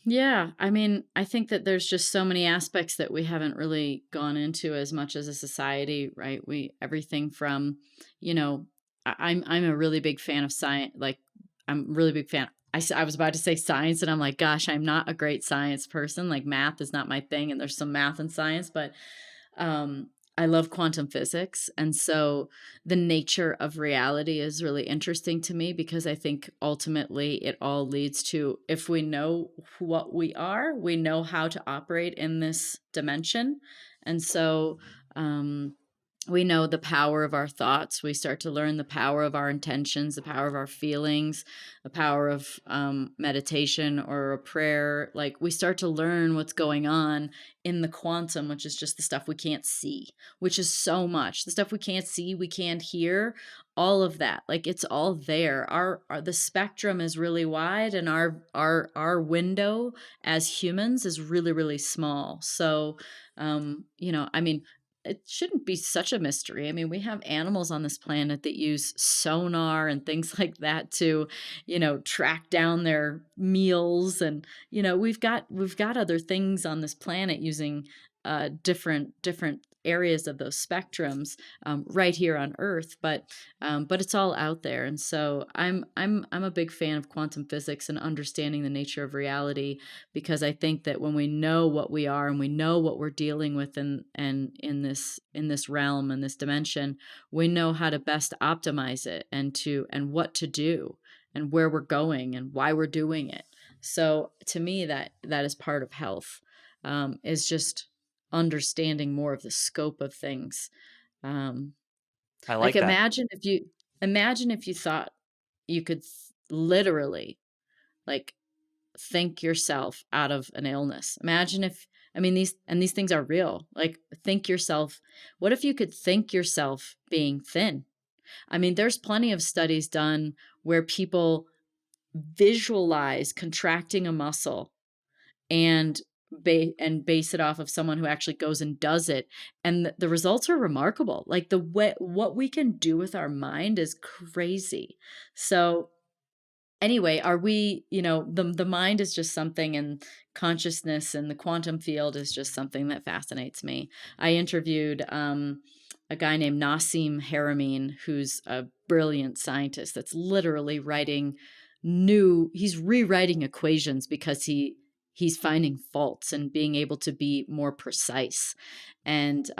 Yeah, I mean, I think that there's just so many aspects that we haven't really gone into as much as a society, right? We everything from, you know, I'm a really big fan of science. Like, I'm a really big fan. I was about to say science, and I'm like, gosh, I'm not a great science person. Like, math is not my thing, and there's some math and science, but I love quantum physics. And so the nature of reality is really interesting to me because I think ultimately it all leads to if we know what we are, we know how to operate in this dimension. And so, we know the power of our thoughts. We start to learn the power of our intentions, the power of our feelings, the power of meditation or a prayer. Like, we start to learn what's going on in the quantum, which is just the stuff we can't see, which is so much. The stuff we can't see, we can't hear, all of that. Like, it's all there. Our the spectrum is really wide, and our window as humans is really, really small. So, I mean, it shouldn't be such a mystery. I mean, we have animals on this planet that use sonar and things like that to, track down their meals, and we've got other things on this planet using different areas of those spectrums, right here on Earth, but it's all out there. And so I'm a big fan of quantum physics and understanding the nature of reality, because I think that when we know what we are and we know what we're dealing with in this realm and this dimension, we know how to best optimize it and what to do and where we're going and why we're doing it. So to me, that is part of health, is just understanding more of the scope of things. Um, I like, like that. imagine if you thought you could literally, like, think yourself out of an illness. Imagine if, I mean, these things are real. Like, think yourself, what if you could think yourself being thin? I mean, there's plenty of studies done where people visualize contracting a muscle and base it off of someone who actually goes and does it, and the results are remarkable. Like, the way what we can do with our mind is crazy. So Anyway, are we, the mind is just something, and consciousness and the quantum field is just something that fascinates me. I interviewed a guy named Nassim Haramein, who's a brilliant scientist that's literally he's rewriting equations because he's finding faults and being able to be more precise. And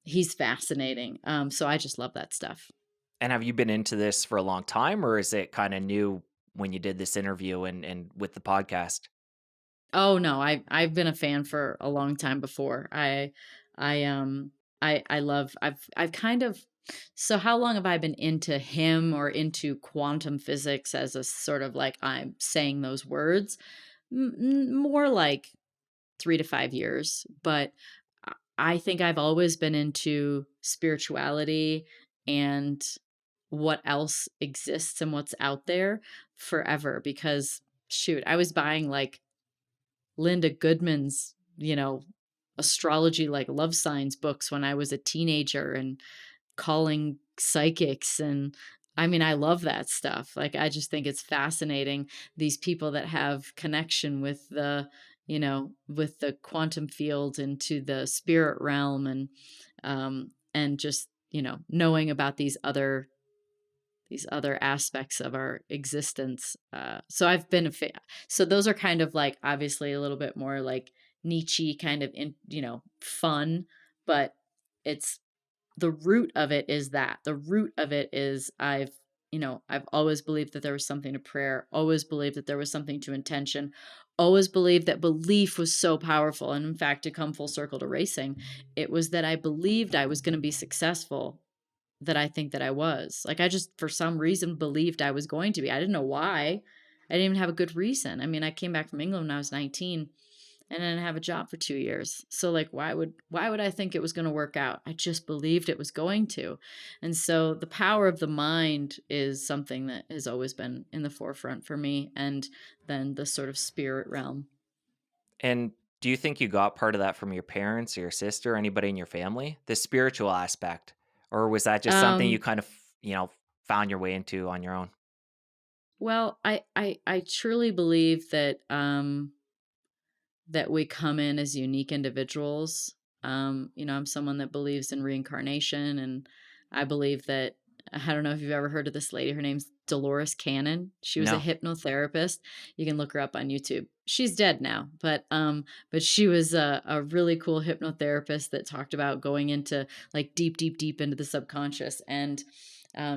he's fascinating. So I just love that stuff. And have you been into this for a long time, or is it kind of new when you did this interview and with the podcast? Oh, no, I've been a fan for a long time before. I, I love I've kind of so how long have I been into him or into quantum physics as a sort of like I'm saying those words? More like 3 to 5 years, but I think I've always been into spirituality and what else exists and what's out there forever because shoot, I was buying like Linda Goodman's, astrology like love signs books when I was a teenager and calling psychics. And I mean, I love that stuff. Like, I just think it's fascinating. These people that have connection with with the quantum field into the spirit realm and just, knowing about these other aspects of our existence. So I've been a fan. So those are kind of like obviously a little bit more like Nietzsche kind of fun, but it's the root of it is that the root of it is I've always believed that there was something to prayer, always believed that there was something to intention, always believed that belief was so powerful. And in fact, to come full circle to racing, it was that I believed I was going to be successful that I think that I was. Like, I just, for some reason, believed I was going to be. I didn't know why. I didn't even have a good reason. I mean, I came back from England when I was 19 and I didn't have a job for 2 years. So like, why would I think it was going to work out? I just believed it was going to. And so the power of the mind is something that has always been in the forefront for me. And then the sort of spirit realm. And do you think you got part of that from your parents or your sister, or anybody in your family? The spiritual aspect? Or was that just something you Um, kind of, found your way into on your own? well, I truly believe that we come in as unique individuals. I'm someone that believes in reincarnation, and I believe that I don't know if you've ever heard of this lady. Her name's Dolores Cannon. She was a No. hypnotherapist. You can look her up on YouTube. She's dead now, but she was a really cool hypnotherapist that talked about going into like deep, deep, deep into the subconscious. And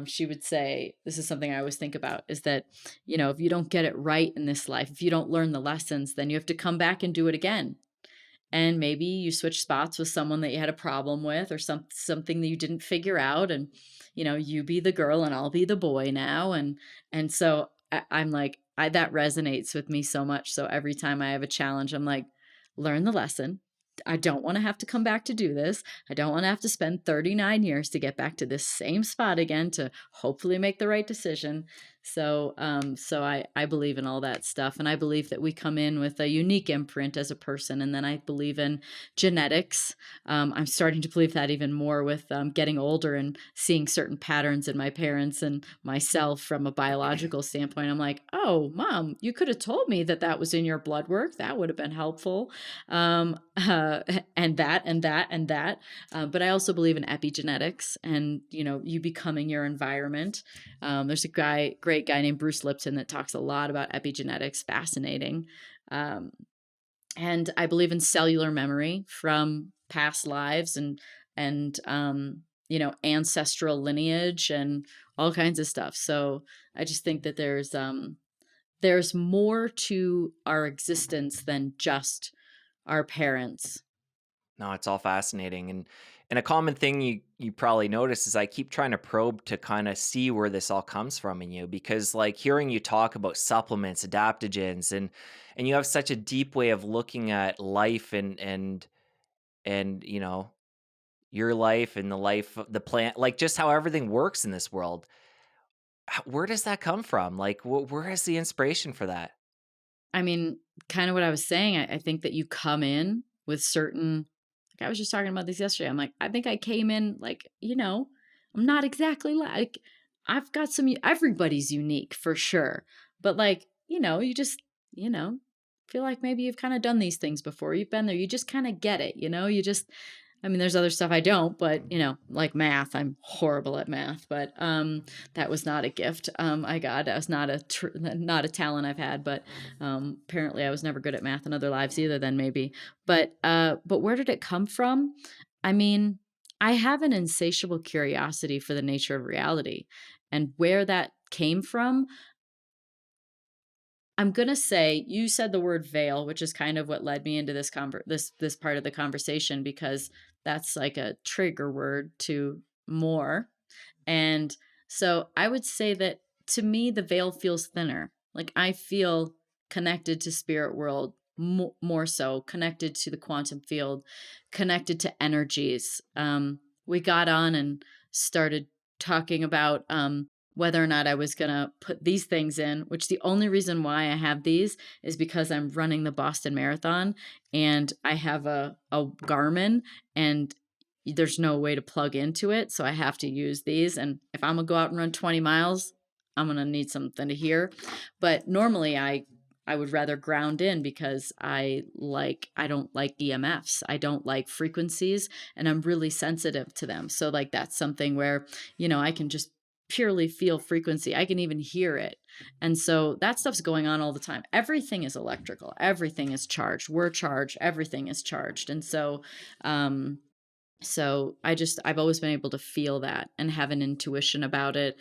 she would say, this is something I always think about, is that if you don't get it right in this life, if you don't learn the lessons, then you have to come back and do it again. And maybe you switch spots with someone that you had a problem with or something that you didn't figure out. And, you be the girl and I'll be the boy now. And so I'm like, that resonates with me so much. So every time I have a challenge, I'm like, learn the lesson. I don't want to have to come back to do this. I don't want to have to spend 39 years to get back to this same spot again to hopefully make the right decision. So I believe in all that stuff, and I believe that we come in with a unique imprint as a person, and then I believe in genetics. I'm starting to believe that even more with getting older and seeing certain patterns in my parents and myself from a biological standpoint. I'm like, oh, mom, you could have told me that that was in your blood work. That would have been helpful. And that and that and that. But I also believe in epigenetics and you becoming your environment. There's great guy named Bruce Lipton that talks a lot about epigenetics. Fascinating. Um, and I believe in cellular memory from past lives and ancestral lineage and all kinds of stuff. So I just think that there's more to our existence than just our parents. No, it's all fascinating, and a common thing you probably notice is I keep trying to probe to kind of see where this all comes from in you because like hearing you talk about supplements, adaptogens, and you have such a deep way of looking at life and your life and the life of the plant, like just how everything works in this world. Where does that come from? Like, where is the inspiration for that? I mean, kind of what I was saying, I think that you come in with certain, like I was just talking about this yesterday. I'm like, I think I came in like, I'm not exactly like, I've got everybody's unique for sure. But like, you just, you know, feel like maybe you've kind of done these things before. You've been there. You just kind of get it, you just I mean, there's other stuff I don't, but like math, I'm horrible at math, but that was not a gift I got. That was not a talent I've had, but apparently I was never good at math in other lives either then maybe. But where did it come from? I mean, I have an insatiable curiosity for the nature of reality, and where that came from, I'm gonna say you said the word veil, which is kind of what led me into this part of the conversation, because that's like a trigger word to more. And so I would say that to me, the veil feels thinner. Like I feel connected to spirit world more so, connected to the quantum field, connected to energies. We got on and started talking about whether or not I was going to put these things in, which the only reason why I have these is because I'm running the Boston Marathon and I have a Garmin, and there's no way to plug into it. So I have to use these. And if I'm going to go out and run 20 miles, I'm going to need something to hear. But normally I would rather ground in because I don't like EMFs. I don't like frequencies, and I'm really sensitive to them. So like that's something where, I can just purely feel frequency. I can even hear it. And so that stuff's going on all the time. Everything is electrical. Everything is charged. We're charged. Everything is charged. And um so I've always been able to feel that and have an intuition about it.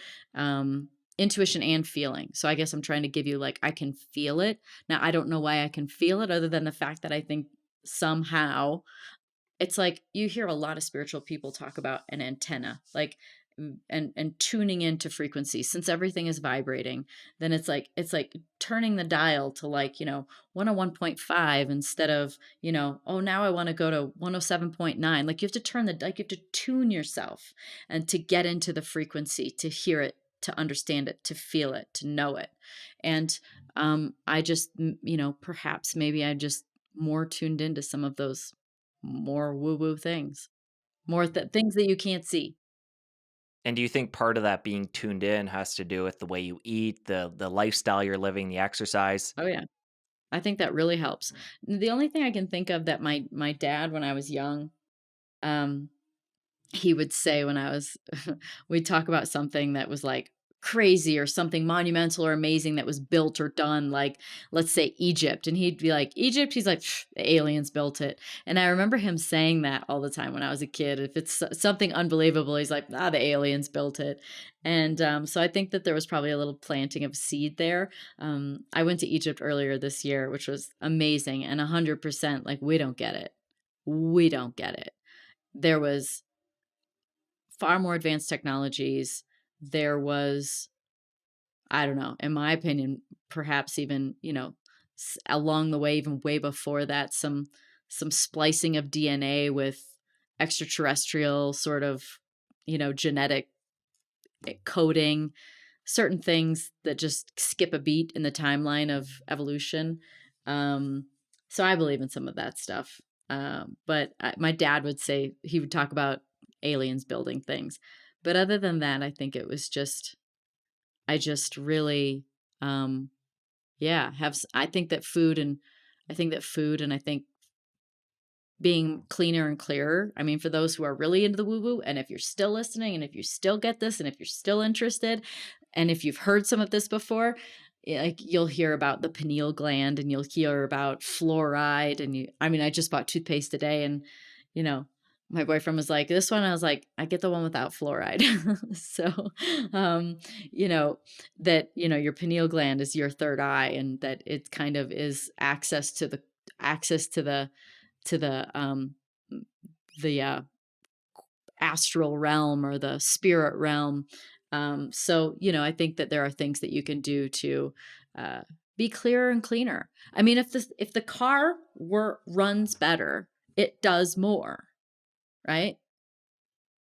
Intuition and feeling. So I guess I'm trying to give you like I can feel it. Now I don't know why I can feel it other than the fact that I think somehow it's like you hear a lot of spiritual people talk about an antenna, like and tuning into frequency. Since everything is vibrating, then it's like turning the dial to like 101.5 instead of oh, now I want to go to 107.9. Like you have to you have to tune yourself and to get into the frequency, to hear it, to understand it, to feel it, to know it. And I just perhaps maybe I just more tuned into some of those more woo-woo things, more things that you can't see. And do you think part of that being tuned in has to do with the way you eat, the lifestyle you're living, the exercise? Oh, yeah. I think that really helps. The only thing I can think of that my dad, when I was young, um, he would say when I was we'd talk about something that was, like, crazy or something monumental or amazing that was built or done, like, let's say Egypt, and he'd be like, "Egypt?" He's like, "The aliens built it." And I remember him saying that all the time when I was a kid. If it's something unbelievable, he's like, "Ah, the aliens built it." And, so I think that there was probably a little planting of seed there. I went to Egypt earlier this year, which was amazing, and 100%, like, we don't get it. We don't get it. There was far more advanced technologies. There was, I don't know, in my opinion, perhaps even, along the way, even way before that, some splicing of DNA with extraterrestrial sort of, genetic coding, certain things that just skip a beat in the timeline of evolution. So I believe in some of that stuff. But my dad would say he would talk about aliens building things. But other than that, I think it was just, I just really, um, yeah, I think that food and I think being cleaner and clearer. I mean, for those who are really into the woo woo, and if you're still listening, and if you still get this, and if you're still interested, and if you've heard some of this before, like you'll hear about the pineal gland and you'll hear about fluoride. And I mean, I just bought toothpaste today, and, you know, my boyfriend was like, this one, I was like, I get the one without fluoride. So, um, you know, that, your pineal gland is your third eye, and that it kind of is access to the astral realm or the spirit realm. So I think that there are things that you can do to uh, be clearer and cleaner. I mean, if the car runs better, it does more, right?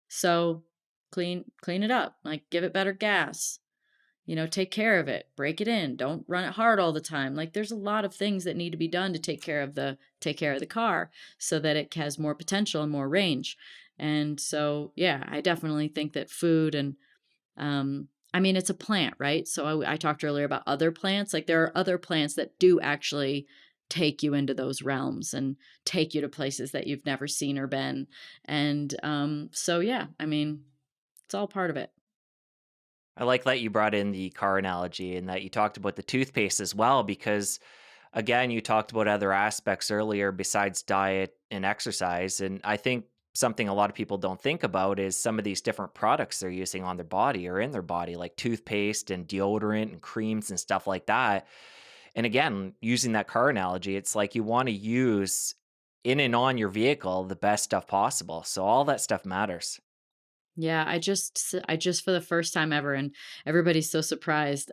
So clean it up, like give it better gas. Take care of it, break it in, don't run it hard all the time. Like there's a lot of things that need to be done to take care of the car so that it has more potential and more range. And so, yeah, I definitely think that food and I mean, it's a plant, right? So I talked earlier about other plants. Like there are other plants that do actually take you into those realms and take you to places that you've never seen or been. And so yeah, I mean, it's all part of it. I like that you brought in the car analogy and that you talked about the toothpaste as well, because again, you talked about other aspects earlier besides diet and exercise. And I think something a lot of people don't think about is some of these different products they're using on their body or in their body, like toothpaste and deodorant and creams and stuff like that. And again, using that car analogy, it's like you want to use in and on your vehicle the best stuff possible. So all that stuff matters. Yeah, I just for the first time ever, and everybody's so surprised.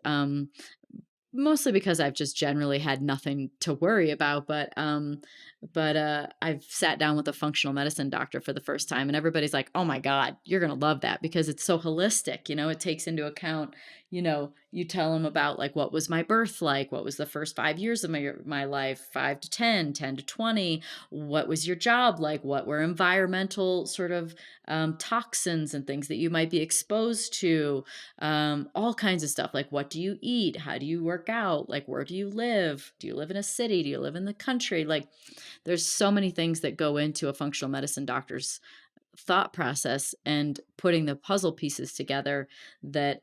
Mostly because I've just generally had nothing to worry about, but I've sat down with a functional medicine doctor for the first time, and everybody's like, "Oh my god, you're gonna love that because it's so holistic." It takes into account, you tell them about like what was my birth like, what was the first 5 years of my life, 5 to 10, 10 to 20, what was your job like, what were environmental sort of toxins and things that you might be exposed to, all kinds of stuff like what do you eat, how do you work out, like where do you live in a city, do you live in the country, like there's so many things that go into a functional medicine doctor's thought process and putting the puzzle pieces together that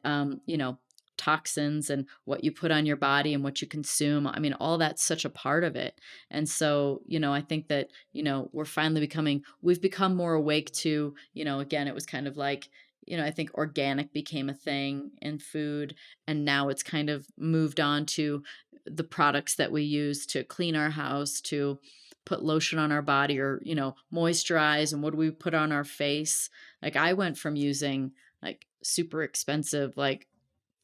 toxins and what you put on your body and what you consume, I mean all that's such a part of it. And so I think that we've become more awake to, again, it was kind of like, I think organic became a thing in food, and now it's kind of moved on to the products that we use to clean our house, to put lotion on our body, or moisturize, and what do we put on our face. Like I went from using like super expensive like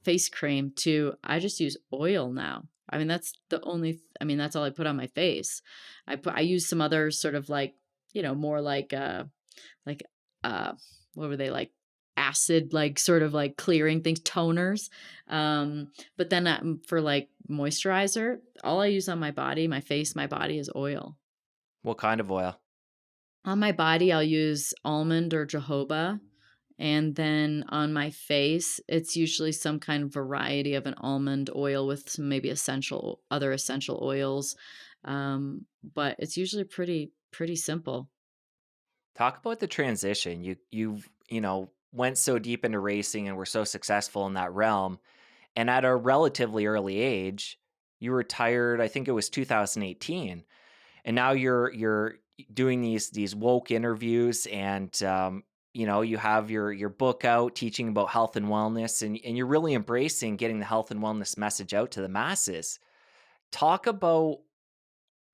face cream to I just use oil now. I mean I mean that's all I put on my face. I use some other sort of like, more like uh what were they, like acid, like sort of like clearing things, toners. But then for like moisturizer, all I use on my body, my face, my body is oil. What kind of oil? On my body, I'll use almond or jojoba. And then on my face, it's usually some kind of variety of an almond oil with some maybe other essential oils. But it's usually pretty simple. Talk about the transition. You went so deep into racing and were so successful in that realm. And at a relatively early age, you retired, I think it was 2018. And now you're doing these woke interviews and you have your book out teaching about health and wellness, and you're really embracing getting the health and wellness message out to the masses. Talk about,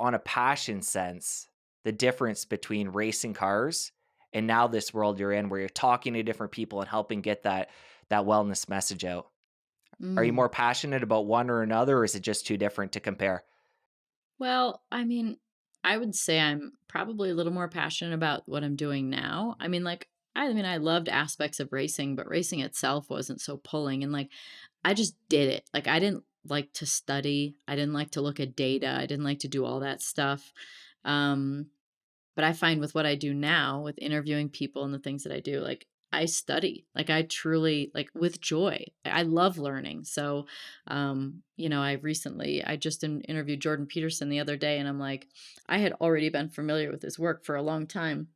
on a passion sense, the difference between racing cars and now this world you're in where you're talking to different people and helping get that wellness message out. Are you Mm. more passionate about one or another, or is it just too different to compare? Well, I mean, I would say I'm probably a little more passionate about what I'm doing now. I mean, I loved aspects of racing, but racing itself wasn't so pulling. And like, I just did it. Like, I didn't like to study. I didn't like to look at data. I didn't like to do all that stuff. Um, but I find with what I do now, with interviewing people and the things that I do, like I study, like I truly like with joy. I love learning. So, I just interviewed Jordan Peterson the other day, and I'm like, I had already been familiar with his work for a long time,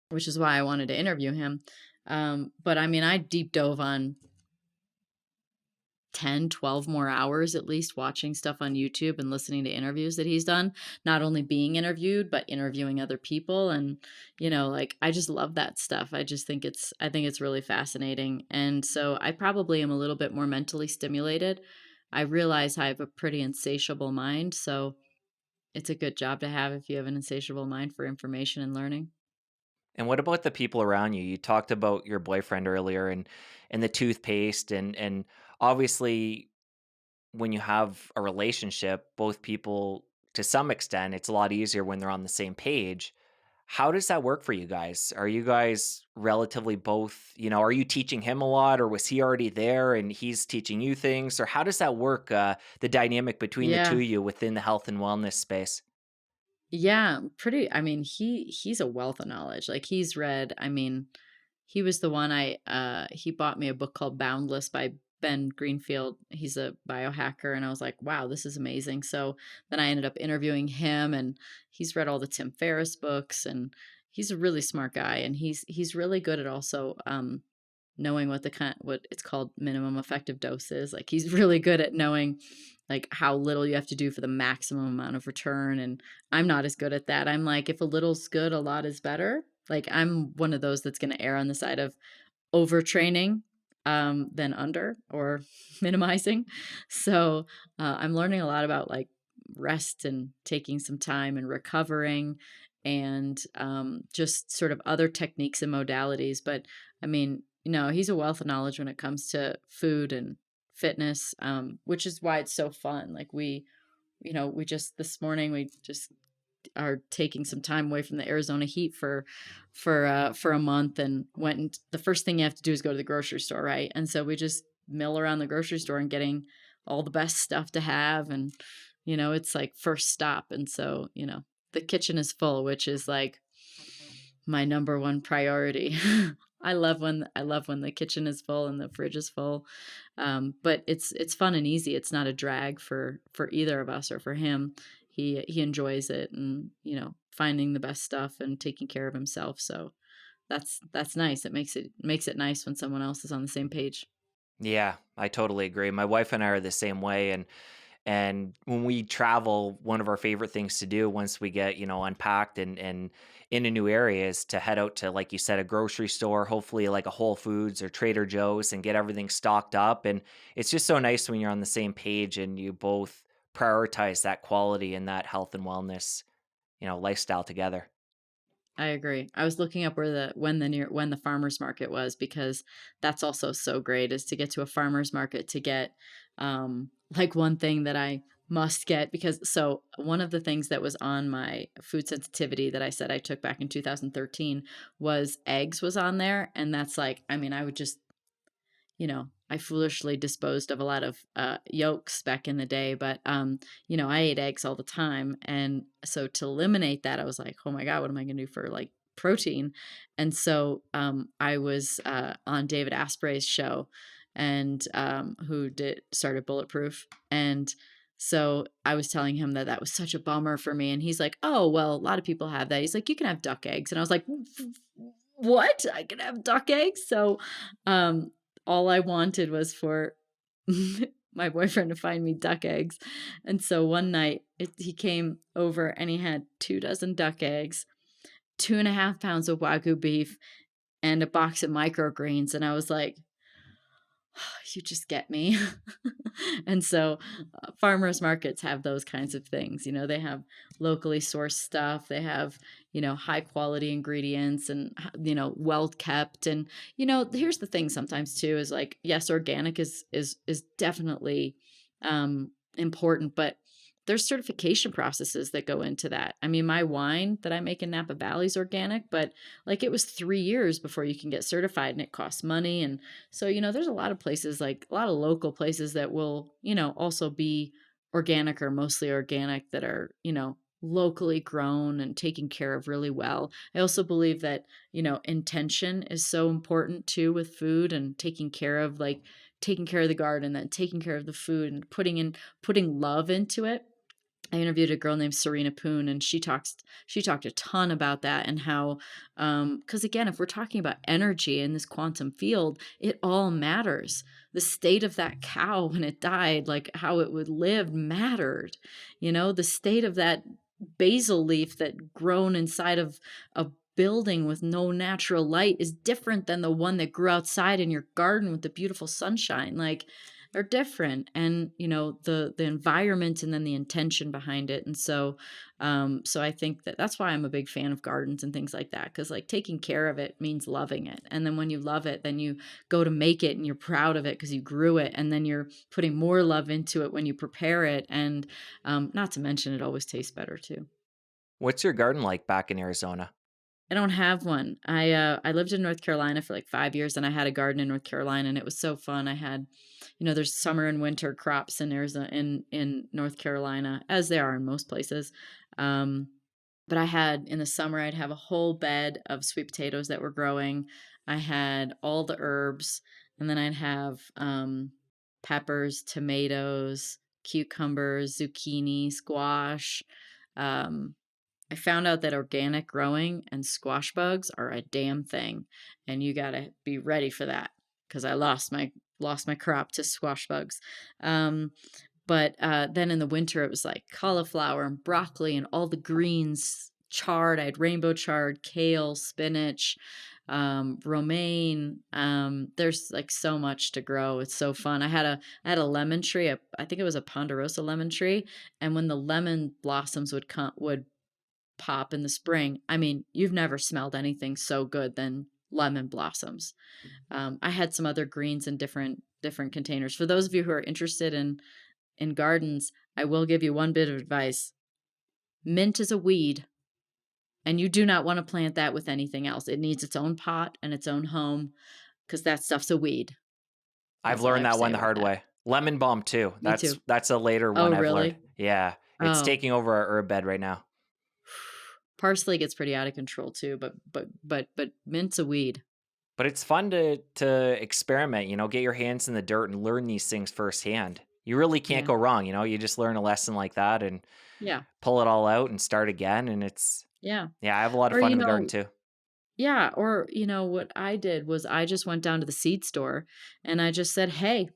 which is why I wanted to interview him. But I mean, I deep dove on 10, 12 more hours at least watching stuff on YouTube and listening to interviews that he's done, not only being interviewed, but interviewing other people. And, like I just love that stuff. I think it's really fascinating. And so I probably am a little bit more mentally stimulated. I realize I have a pretty insatiable mind. So it's a good job to have if you have an insatiable mind for information and learning. And what about the people around you? You talked about your boyfriend earlier and the toothpaste and obviously when you have a relationship, both people to some extent, it's a lot easier when they're on the same page. How does that work for you guys? Are you guys relatively both, are you teaching him a lot, or was he already there and he's teaching you things? Or how does that work, the dynamic between the two Yeah. of you within the health and wellness space? Yeah, I mean, he's a wealth of knowledge. Like he was the one he bought me a book called Boundless by Ben Greenfield. He's a biohacker, and I was like, wow, this is amazing. So then I ended up interviewing him, and he's read all the Tim Ferriss books, and he's a really smart guy, and he's really good at also knowing what it's called minimum effective dose is. Like he's really good at knowing like how little you have to do for the maximum amount of return. And I'm not as good at that. I'm like, if a little's good, a lot is better. Like I'm one of those that's going to err on the side of overtraining than under or minimizing. So I'm learning a lot about like rest and taking some time and recovering and just sort of other techniques and modalities. But I mean, he's a wealth of knowledge when it comes to food and fitness, which is why it's so fun. Like we just this morning we just are taking some time away from the Arizona heat for a month and went and the first thing you have to do is go to the grocery store, right? And so we just mill around the grocery store and getting all the best stuff to have and it's like first stop and so, the kitchen is full, which is like my number one priority. I love when the kitchen is full and the fridge is full. But it's fun and easy. It's not a drag for either of us or for him. He enjoys it and finding the best stuff and taking care of himself. So that's nice. It makes it nice when someone else is on the same page. Yeah, I totally agree. My wife and I are the same way, and when we travel, one of our favorite things to do once we get, unpacked and in a new area is to head out to, like you said, a grocery store, hopefully like a Whole Foods or Trader Joe's, and get everything stocked up. And it's just so nice when you're on the same page and you both prioritize that quality and that health and wellness, lifestyle together. I agree. I was looking up when the farmers market was because that's also so great is to get to a farmers market to get like one thing that I must get because so one of the things that was on my food sensitivity that I said I took back in 2013 was eggs was on there and that's like I mean I would just I foolishly disposed of a lot of yolks back in the day, but I ate eggs all the time, and so to eliminate that, I was like, oh my god, what am I going to do for like protein? And so I was on David Asprey's show, and who did started Bulletproof, and so I was telling him that that was such a bummer for me, and he's like, oh well, a lot of people have that. He's like, you can have duck eggs, and I was like, what? I can have duck eggs? So um all I wanted was for my boyfriend to find me duck eggs. And so one night he came over and he had 2 dozen duck eggs, 2.5 pounds of Wagyu beef, and a box of microgreens. And I was like, you just get me. And so farmers markets have those kinds of things. They have locally sourced stuff. They have, high quality ingredients and, well kept. And, here's the thing sometimes too is like, yes, organic is definitely important, but there's certification processes that go into that. I mean, my wine that I make in Napa Valley is organic, but like it was 3 years before you can get certified and it costs money. And so, there's a lot of places, like a lot of local places that will, also be organic or mostly organic that are, locally grown and taken care of really well. I also believe that, intention is so important too with food and taking care of the garden, then taking care of the food and putting love into it. I interviewed a girl named Serena Poon, and she talked a ton about that and how, because again, if we're talking about energy in this quantum field, it all matters. The state of that cow when it died, like how it would live, mattered. The state of that basil leaf that grown inside of a building with no natural light is different than the one that grew outside in your garden with the beautiful sunshine. Like they're different and the environment and then the intention behind it. And so I think that that's why I'm a big fan of gardens and things like that because like taking care of it means loving it, and then when you love it then you go to make it and you're proud of it because you grew it, and then you're putting more love into it when you prepare it, and not to mention it always tastes better too. What's your garden like back in Arizona? I don't have one. I lived in North Carolina for like 5 years, and I had a garden in North Carolina, and it was so fun. I had, there's summer and winter crops in Arizona in North Carolina, as there are in most places. Um, but I had in the summer, I'd have a whole bed of sweet potatoes that were growing. I had all the herbs, and then I'd have peppers, tomatoes, cucumbers, zucchini, squash. Um, I found out that organic growing and squash bugs are a damn thing, and you gotta be ready for that because I lost my crop to squash bugs. Um, but then in the winter, it was like cauliflower and broccoli and all the greens, chard. I had rainbow chard, kale, spinach, romaine. There's like so much to grow. It's so fun. I had a lemon tree. I think it was a ponderosa lemon tree, and when the lemon blossoms would pop in the spring, I mean, you've never smelled anything so good than lemon blossoms. I had some other greens in different containers. For those of you who are interested in gardens, I will give you one bit of advice. Mint is a weed, and you do not want to plant that with anything else. It needs its own pot and its own home because that stuff's a weed. I've That's all I learned have to that say one the about hard that. way. Lemon balm too. Me That's too. that's a later Oh, one I've learned. really? Yeah, it's Oh, taking over our herb bed right now. parsley gets pretty out of control too, but mint's a weed. But it's fun to experiment, get your hands in the dirt and learn these things firsthand. You really can't Yeah. go wrong, you just learn a lesson like that and Yeah. pull it all out and start again, and Yeah. yeah, I have a lot of Or fun in the garden too. yeah, or what I did was I just went down to the seed store and I just said, "Hey,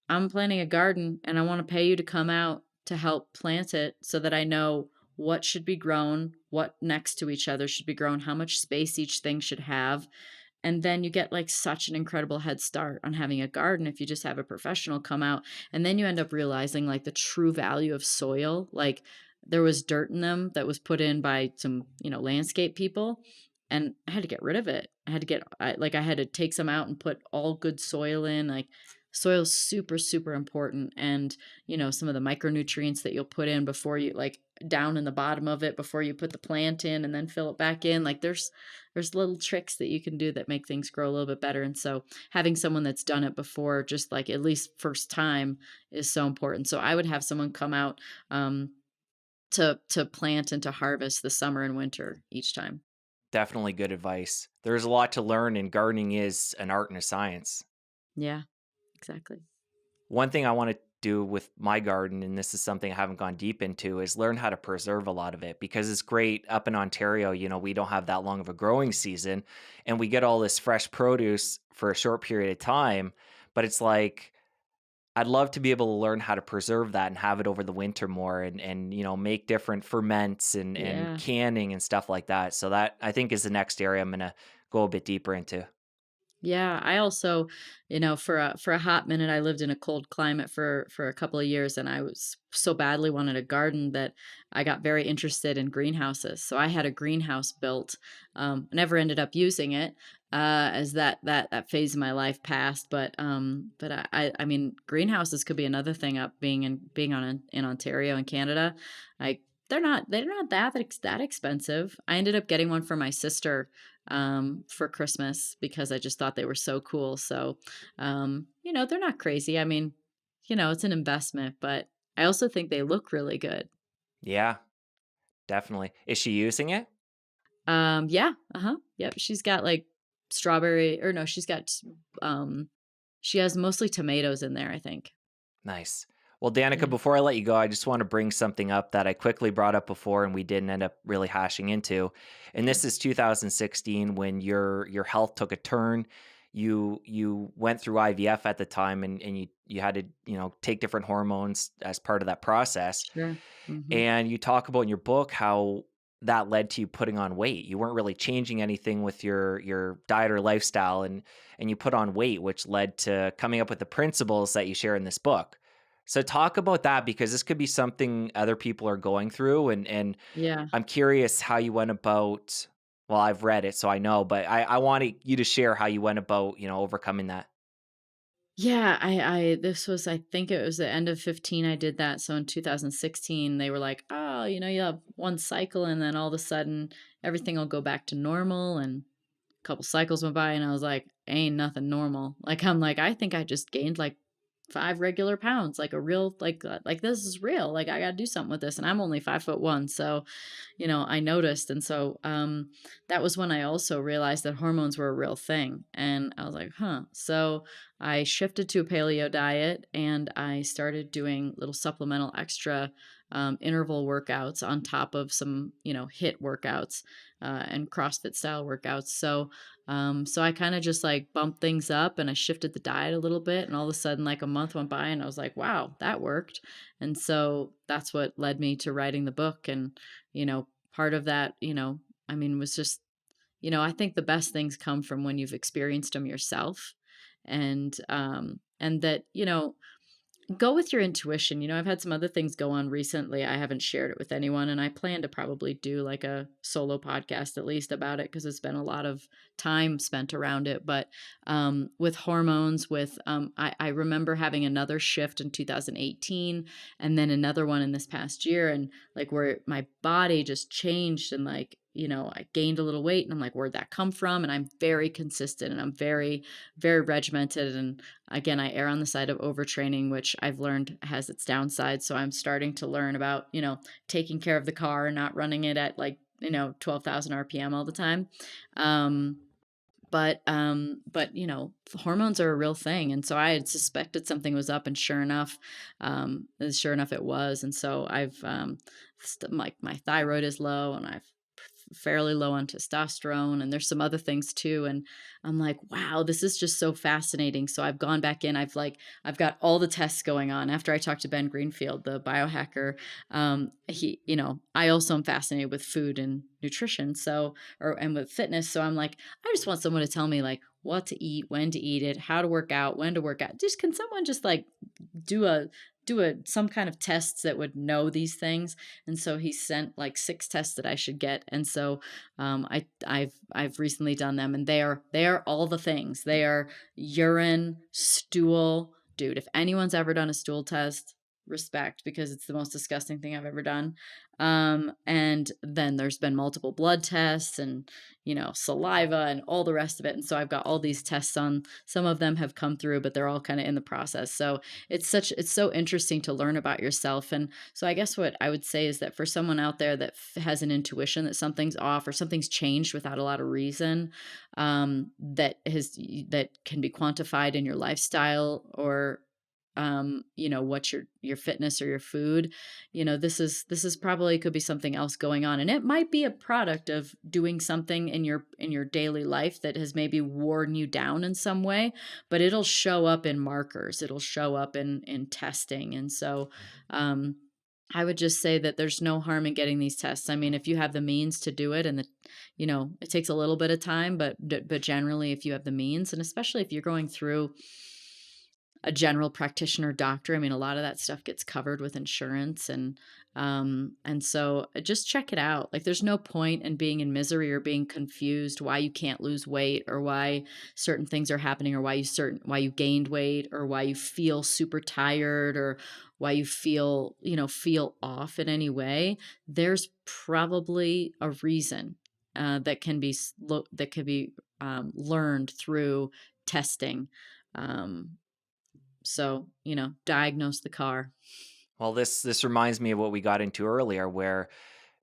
I'm planting a garden and I want to pay you to come out to help plant it so that I know what should be grown, what next to each other should be grown, how much space each thing should have." And then you get like such an incredible head start on having a garden if you just have a professional come out. And then you end up realizing like the true value of soil. Like there was dirt in them that was put in by some, landscape people. And I had to get rid of it. I had to take some out and put all good soil in. Like soil's super, super important. And, some of the micronutrients that you'll put in before you like down in the bottom of it before you put the plant in and then fill it back in. Like there's little tricks that you can do that make things grow a little bit better. And so having someone that's done it before, just like at least first time, is so important. So I would have someone come out to plant and to harvest the summer and winter each time. Definitely good advice. There's a lot to learn, and gardening is an art and a science. Yeah, exactly. One thing I want to do with my garden, and this is something I haven't gone deep into, is learn how to preserve a lot of it because it's great up in Ontario. We don't have that long of a growing season and we get all this fresh produce for a short period of time. But it's like, I'd love to be able to learn how to preserve that and have it over the winter more and make different ferments and Yeah. canning and stuff like that. So that I think is the next area I'm going to go a bit deeper into. Yeah, I also, for a hot minute, I lived in a cold climate for a couple of years, and I was so badly wanted a garden that I got very interested in greenhouses. So I had a greenhouse built. Never ended up using it as that phase of my life passed. But I mean, greenhouses could be another thing up being in Ontario and Canada. Like they're not that expensive. I ended up getting one for my sister for Christmas because I just thought they were so cool. So, they're not crazy. I mean, it's an investment, but I also think they look really good. Yeah, definitely. Is she using it? Yeah, uh-huh. Yep. She's got like strawberry or no, um, she has mostly tomatoes in there, I think. Nice. Well, Danica, Yeah. before I let you go, I just want to bring something up that I quickly brought up before and we didn't end up really hashing into. And Sure. this is 2016 when your health took a turn. You went through IVF at the time and you had to, take different hormones as part of that process. Sure. Hmm. And you talk about in your book how that led to you putting on weight. You weren't really changing anything with your diet or lifestyle and you put on weight, which led to coming up with the principles that you share in this book. So talk about that because this could be something other people are going through and Yeah. I'm curious how you went about well, I've read it, so I know, but I wanted you to share how you went about, overcoming that. Yeah, this was, I think it was the end of 15 I did that. So in 2016, they were like, oh, you have one cycle and then all of a sudden everything will go back to normal. And a couple cycles went by and I was like, ain't nothing normal. Like, I'm like, I think I just gained like 5 regular pounds, like a real, like this is real. Like, I got to do something with this. And I'm only 5'1". So, I noticed. And so that was when I also realized that hormones were a real thing. And I was like, huh. So I shifted to a paleo diet and I started doing little supplemental extra interval workouts on top of some, HIIT workouts and CrossFit style workouts. So I kind of just like bumped things up and I shifted the diet a little bit. And all of a sudden, like a month went by and I was like, wow, that worked. And so that's what led me to writing the book. And, part of that, was just, I think the best things come from when you've experienced them yourself. And that, go with your intuition. I've had some other things go on recently. I haven't shared it with anyone, and I plan to probably do like a solo podcast at least about it because it's been a lot of time spent around it. But with hormones, I remember having another shift in 2018 and then another one in this past year, and like where my body just changed and like, I gained a little weight and I'm like, where'd that come from? And I'm very consistent and I'm very, very regimented. And again, I err on the side of overtraining, which I've learned has its downside. So I'm starting to learn about, taking care of the car and not running it at like, 12,000 RPM all the time. But hormones are a real thing. And so I had suspected something was up and sure enough it was. And so like my thyroid is low and I've fairly low on testosterone and there's some other things too. And I'm like, wow, this is just so fascinating. So I've gone back in, I've got all the tests going on after I talked to Ben Greenfield, the biohacker. I also am fascinated with food and nutrition. And with fitness. So I'm like, I just want someone to tell me like what to eat, when to eat it, how to work out, when to work out. Just can someone just like do some kind of tests that would know these things? And so he sent like 6 tests that I should get. And so I've recently done them, and they are all the things. They are urine, stool. Dude, if anyone's ever done a stool test, respect, because it's the most disgusting thing I've ever done. And then there's been multiple blood tests and, saliva and all the rest of it. And so I've got all these tests on. Some of them have come through, but they're all kind of in the process. So it's so interesting to learn about yourself. And so I guess what I would say is that for someone out there that has an intuition that something's off or something's changed without a lot of reason, that can be quantified in your lifestyle or what's your fitness or your food, this is probably could be something else going on, and it might be a product of doing something in your daily life that has maybe worn you down in some way, but it'll show up in markers, it'll show up in testing. And so I would just say that there's no harm in getting these tests. I mean, if you have the means to do it, and it takes a little bit of time, but generally if you have the means, and especially if you're going through a general practitioner doctor. I mean, a lot of that stuff gets covered with insurance, and so just check it out. Like, there's no point in being in misery or being confused why you can't lose weight or why certain things are happening or why you gained weight or why you feel super tired or why you feel off in any way. There's probably a reason that can be learned through testing. Um, so, diagnose the car. Well, this reminds me of what we got into earlier, where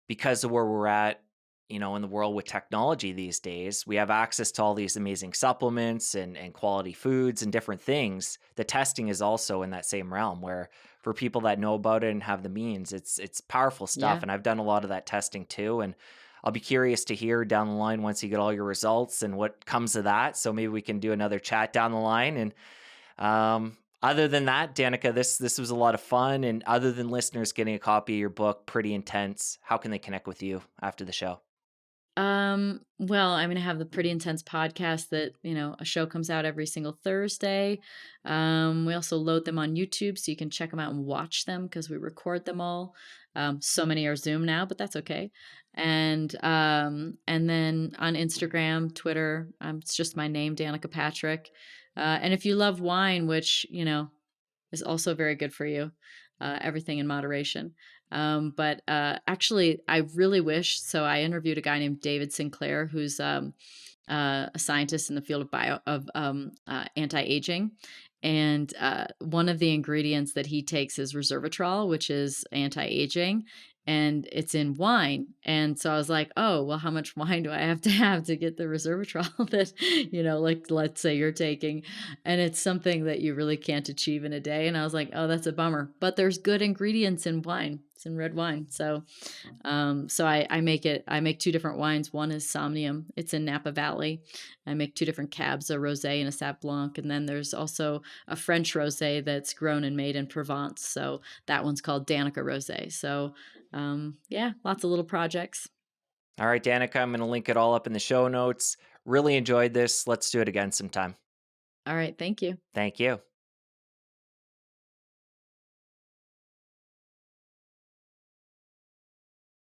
because of where we're at, in the world with technology these days, we have access to all these amazing supplements and quality foods and different things. The testing is also in that same realm where for people that know about it and have the means, it's powerful stuff. Yeah. And I've done a lot of that testing too. And I'll be curious to hear down the line once you get all your results and what comes of that. So maybe we can do another chat down the line. And other than that, Danica, this was a lot of fun. And other than listeners getting a copy of your book, Pretty Intense, how can they connect with you after the show? Well, I'm gonna have the Pretty Intense podcast that, a show comes out every single Thursday. We also load them on YouTube so you can check them out and watch them because we record them all. So many are Zoom now, but that's okay. And then on Instagram, Twitter, it's just my name, Danica Patrick. And if you love wine, which, is also very good for you, everything in moderation. But actually, I really wish. So I interviewed a guy named David Sinclair, who's a scientist in the field of anti-aging. And one of the ingredients that he takes is resveratrol, which is anti-aging. and it's in wine. And so I was like, "Oh, well, how much wine do I have to get the resveratrol that, like, let's say you're taking?" And it's something that you really can't achieve in a day. And I was like, "Oh, that's a bummer." But there's good ingredients in wine. It's in red wine. So I make two different wines. One is Somnium. It's in Napa Valley. I make two different cabs, a rosé and a Sauv Blanc. And then there's also a French rosé that's grown and made in Provence. So that one's called Danica Rosé. So yeah, lots of little projects. All right, Danica, I'm going to link it all up in the show notes. Really enjoyed this. Let's do it again sometime. All right, thank you. Thank you.